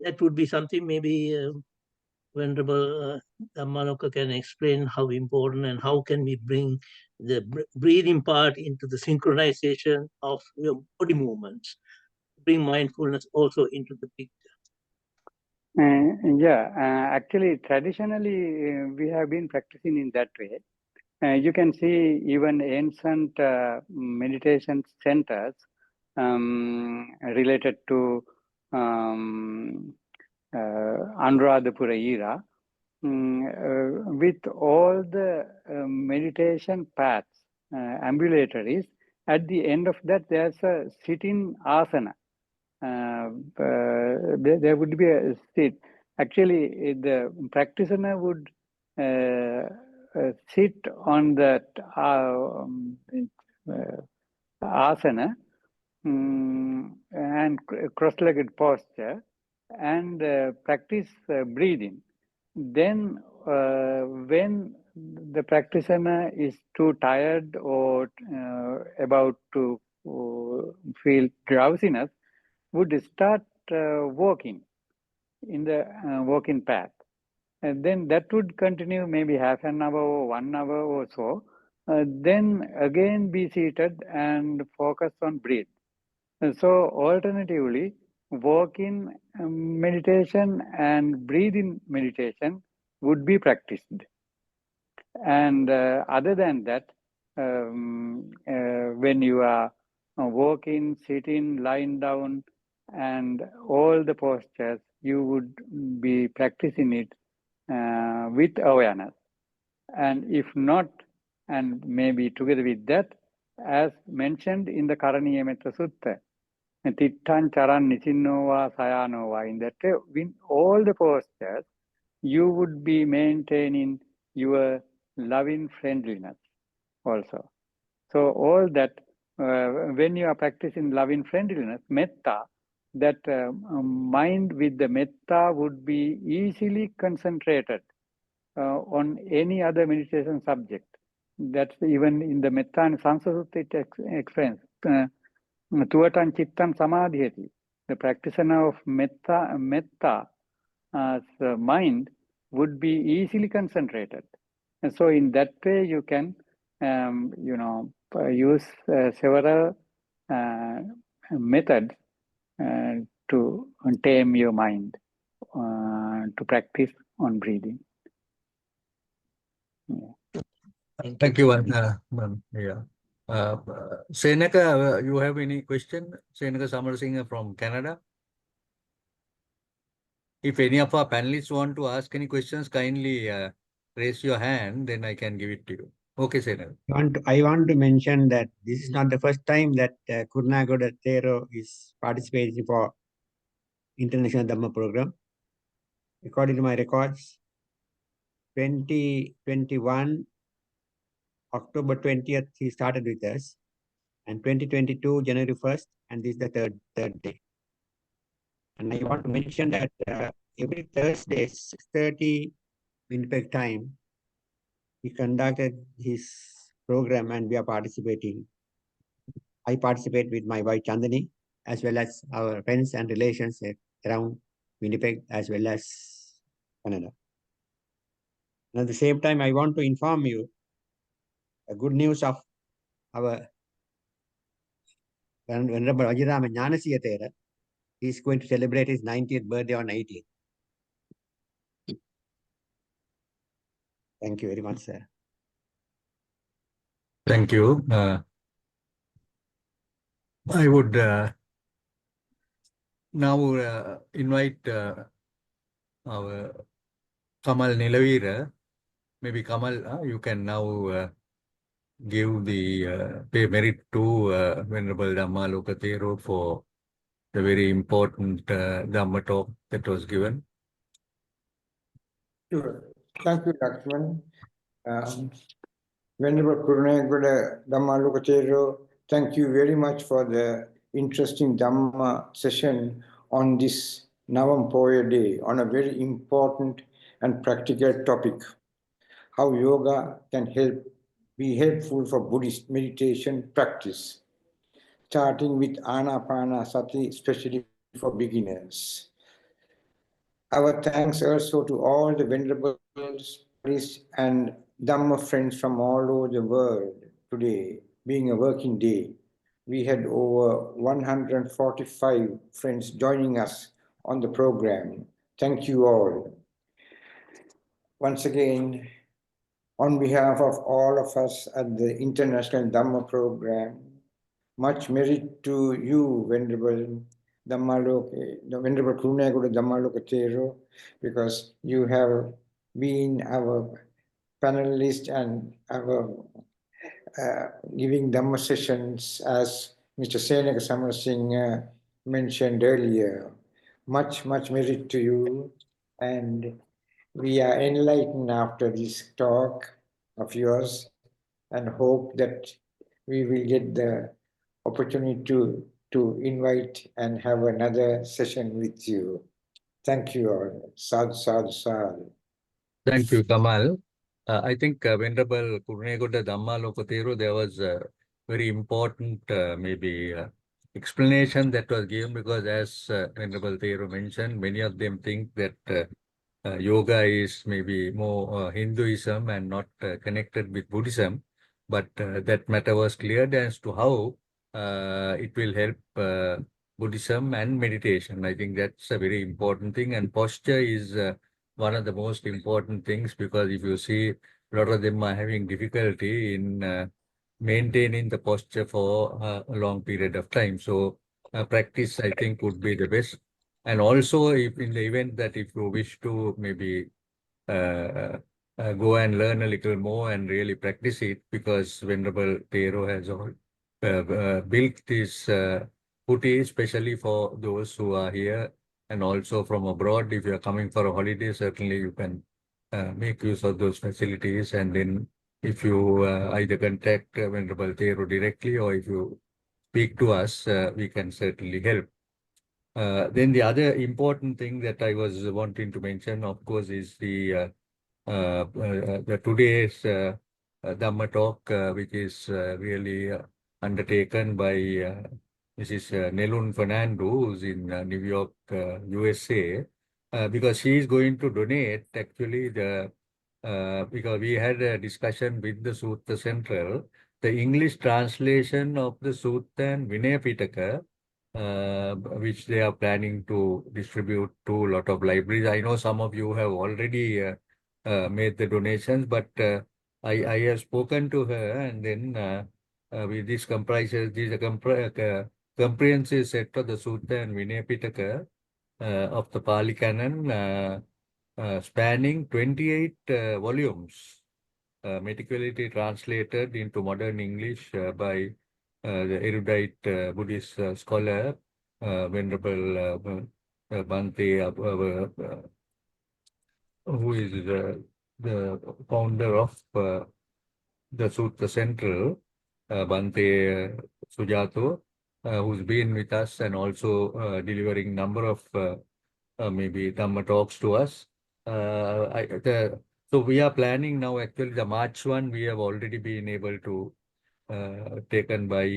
E: that would be something maybe Venerable Manoka can explain how important and how can we bring the breathing part into the synchronization of your body movements, bring mindfulness also into the picture.
B: Actually, traditionally, we have been practicing in that way. You can see even ancient meditation centers related to Anuradhapura era, with all the meditation paths, ambulatories. At the end of that, there's a sitting asana. There would be a sit. Actually, the practitioner would sit on that asana and cross-legged posture and practice breathing. Then when the practitioner is too tired or about to feel drowsiness, would start walking in the walking path. And then that would continue maybe half an hour or 1 hour or so. Then again be seated and focus on breathe. And so alternatively, walking meditation and breathing meditation would be practiced. And other than that, when you are walking, sitting, lying down, and all the postures, you would be practicing it with awareness. And if not, and maybe together with that, as mentioned in the Karaniya Metta Sutta, Tittan Charan Nisinova Sayanova, in that in all the postures, you would be maintaining your loving friendliness also. So all that, when you are practicing loving friendliness, metta, that mind with the metta would be easily concentrated on any other meditation subject. That's even in the Metta and Sansa Sutta it explains. Tuvatan Chittan Samadhyati. The practitioner of metta mind would be easily concentrated. And so in that way you can, use several methods to tame your mind, to practice on breathing. Yeah.
A: Thank you. Yeah. Senaka, you have any question? Senaka Samarasinghe from Canada. If any of our panelists want to ask any questions, kindly raise your hand, then I can give it to you. Okay, Senaka.
F: I want to mention that this is not the first time that Kurnagoda Thero is participating for International Dhamma Program. According to my records, 2021, October 20th, he started with us, and 2022, January 1st, and this is the third day. And I want to mention that every Thursday, 6:30 Winnipeg time, he conducted his program and we are participating. I participate with my wife Chandani, as well as our friends and relations around Winnipeg, as well as Canada. And at the same time, I want to inform you a good news of our Venerable Vajirama Jnanasiya Thera. He is going to celebrate his 90th birthday on 18th. Thank you very much, sir.
A: Thank you. I would now invite our Kamal Nilavira. Maybe Kamal, you can now give the pay merit to Venerable Dhamma Lokatero for the very important Dhamma talk that was given.
G: Sure. Thank you, Lakshman. Venerable Kurunagoda Dhamma Lokatero, thank you very much for the interesting Dhamma session on this Navam Poya Day on a very important and practical topic, how yoga can be helpful for Buddhist meditation practice, starting with Anapanasati, especially for beginners. Our thanks also to all the venerable studies and Dhamma friends from all over the world today, being a working day. We had over 145 friends joining us on the program. Thank you all. Once again, on behalf of all of us at the International Dhamma Program, much merit to you, Venerable Venerable Kurunagoda Dhammalokatero, because you have been our panelist and our giving Dhamma sessions, as Mr. Senaka Samarasinghe mentioned earlier. Much merit to you, and we are enlightened after this talk of yours and hope that we will get the opportunity to invite and have another session with you. Thank you all. Sadhu, sadhu, sadhu.
A: Thank you, Kamal. I think Venerable Kurunagoda Dhamma Lokatero, there was a very important maybe explanation that was given, because as Venerable Thero mentioned, many of them think that yoga is maybe more Hinduism and not connected with Buddhism. But that matter was cleared as to how it will help Buddhism and meditation. I think that's a very important thing. And posture is one of the most important things, because if you see, a lot of them are having difficulty in maintaining the posture for a long period of time. So practice, I think, would be the best. And also, if in the event that if you wish to maybe go and learn a little more and really practice it, because Venerable Thero has all built this putti especially for those who are here and also from abroad. If you are coming for a holiday, certainly you can make use of those facilities. And then if you either contact Venerable Thero directly, or if you speak to us, we can certainly help. Then the other important thing that I was wanting to mention, of course, is the today's Dhamma talk, which is really undertaken by Mrs. Nelun Fernando, who's in New York, USA, because she is going to donate actually because we had a discussion with the Sutta Central, the English translation of the Sutta and Vinaya Pitaka, which they are planning to distribute to a lot of libraries. I know some of you have already made the donations, but I have spoken to her, and then with this comprises this comprehensive set of the Sutta and Vinaya Pitaka of the Pali Canon, spanning 28 volumes, meticulously translated into modern English by the erudite Buddhist scholar, Venerable Bhante, who is the founder of the Sutta Central, Bhante Sujato, who's been with us and also delivering number of maybe Dhamma talks to us. So we are planning now, actually the March one, we have already been able to taken by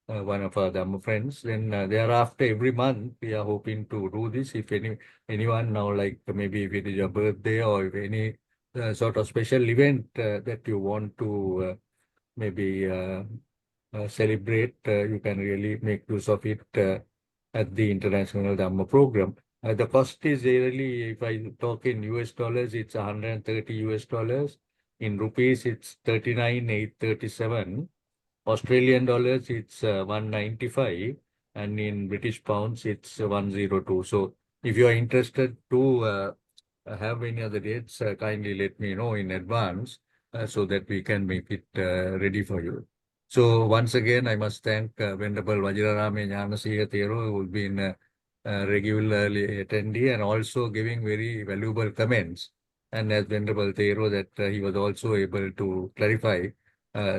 A: one of our Dhamma friends. Then thereafter, every month, we are hoping to do this. If anyone now, like maybe if it is your birthday or if any sort of special event that you want to maybe celebrate, you can really make use of it at the International Dhamma Program. The cost is really, if I talk in US dollars, it's 130 US dollars. In rupees, it's 39,837. Australian dollars, it's 195. And in British pounds, it's 102. So if you are interested to have any other dates, kindly let me know in advance so that we can make it ready for you. So once again, I must thank Venerable Vajirarame Jnanasiya Thero, who has been regularly attendee and also giving very valuable comments. And as Venerable Thero, that he was also able to clarify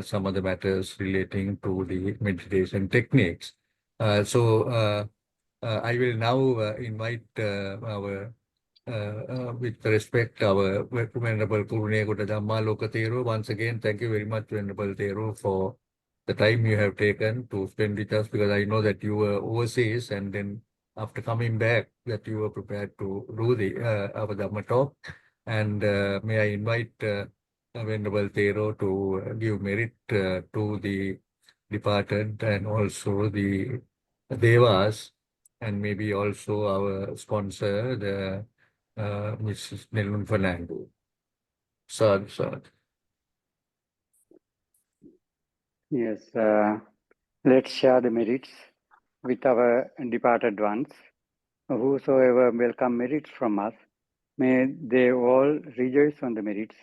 A: some of the matters relating to the meditation techniques. I will now invite our with respect, our Venerable Purunekota Dhamma Lokatero. Once again, thank you very much, Venerable Thero, for the time you have taken to spend with us, because I know that you were overseas and then after coming back that you were prepared to do the our Dhamma talk. And may I invite Venerable Thero to give merit to the departed and also the Devas, and maybe also our sponsor, the Mrs. Nelun Fernando. Sad.
B: Yes, let's share the merits with our departed ones. Whosoever welcome merits from us, may they all rejoice on the merits.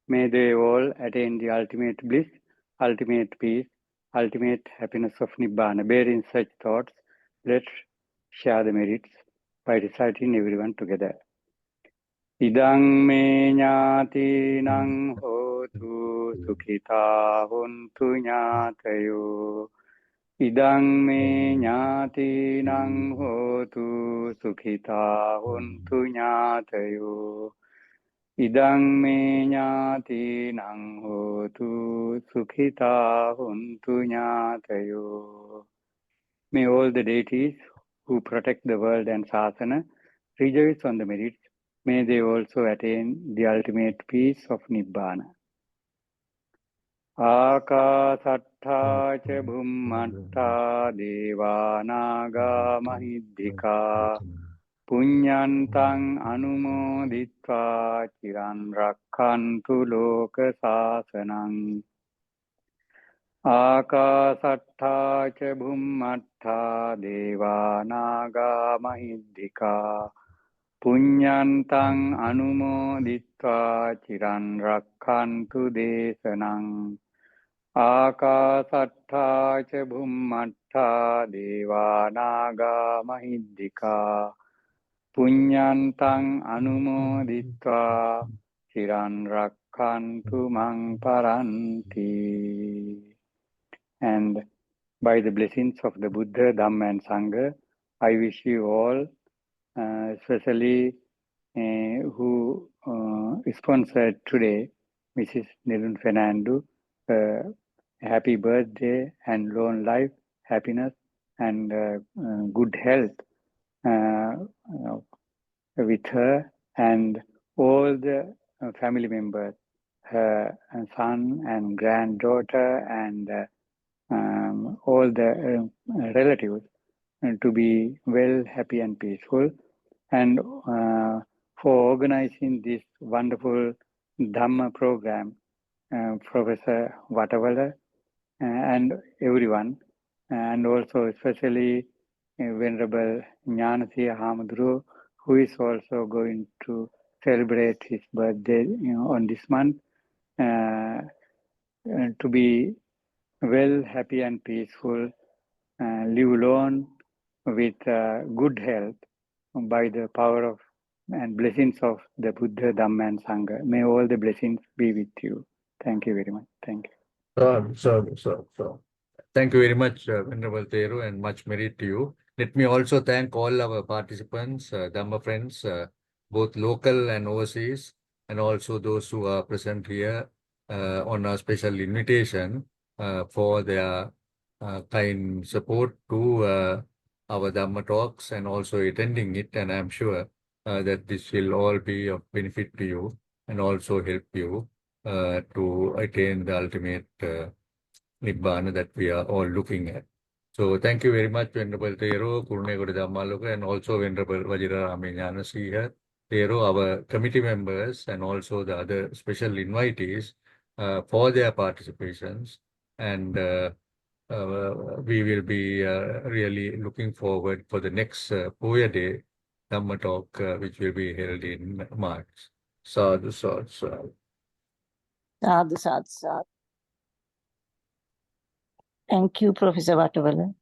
B: May they all attain the ultimate bliss, ultimate peace, ultimate happiness of Nibbana. Bearing such thoughts, let's share the merits by reciting everyone together. Idang me ñātīnaṃ hotu sukhitā hontu ñātayo. Idang me ñātīnaṃ hotu sukhitā hontu ñātayo. Idang me ñātīnaṃ hotu sukhitā hontu ñātayo. May all the deities who protect the world and sasana rejoice on the merits. May they also attain the ultimate peace of Nibbana. Ākāsattha ca bhummattha devānāgā mahiddhikā puññantaṃ anumoditvā ciran rakkhantu loka sāsanaṃ. Ākāsattha ca bhummattha devānāgā mahiddhikā puññantaṃ anumoditvā ciran rakkhantu desanam. Ākāsattha ca bhummattha devānāgā mahiddhikā puññantaṃ anumoditvā ciran rakkhantu maṃ paranti. And by the blessings of the Buddha, Dhamma and Sangha, I wish you all, especially who sponsored today, Mrs. Nelun Fernando, happy birthday and long life, happiness and good health with her and all the family members, her son and granddaughter and all the relatives, to be well, happy and peaceful, and for organizing this wonderful Dhamma program, Professor Vatavala and everyone, and also especially Venerable Jnanasiya Hamadru, who is also going to celebrate his birthday on this month, to be well, happy and peaceful, live alone with good health by the power of and blessings of the Buddha, Dhamma and Sangha. May all the blessings be with you. Thank you very much. Thank you.
A: So. Thank you very much, Venerable Thero, and much merit to you. Let me also thank all our participants, Dhamma friends, both local and overseas, and also those who are present here on our special invitation for their kind support to our Dhamma talks and also attending it. And I'm sure that this will all be of benefit to you and also help you to attain the ultimate Nibbana that we are all looking at. So thank you very much, Venerable Tero, Kurunegodi Dhammaluka, and also Venerable Vajirarami Jnanasiha Tero, our committee members, and also the other special invitees for their participations. And we will be really looking forward for the next Poya Day Dhamma talk, which will be held in March. Sadhu, sadhu, sadhu.
H: Sadhu, sadhu, sadhu. Thank you, Professor Vatavala.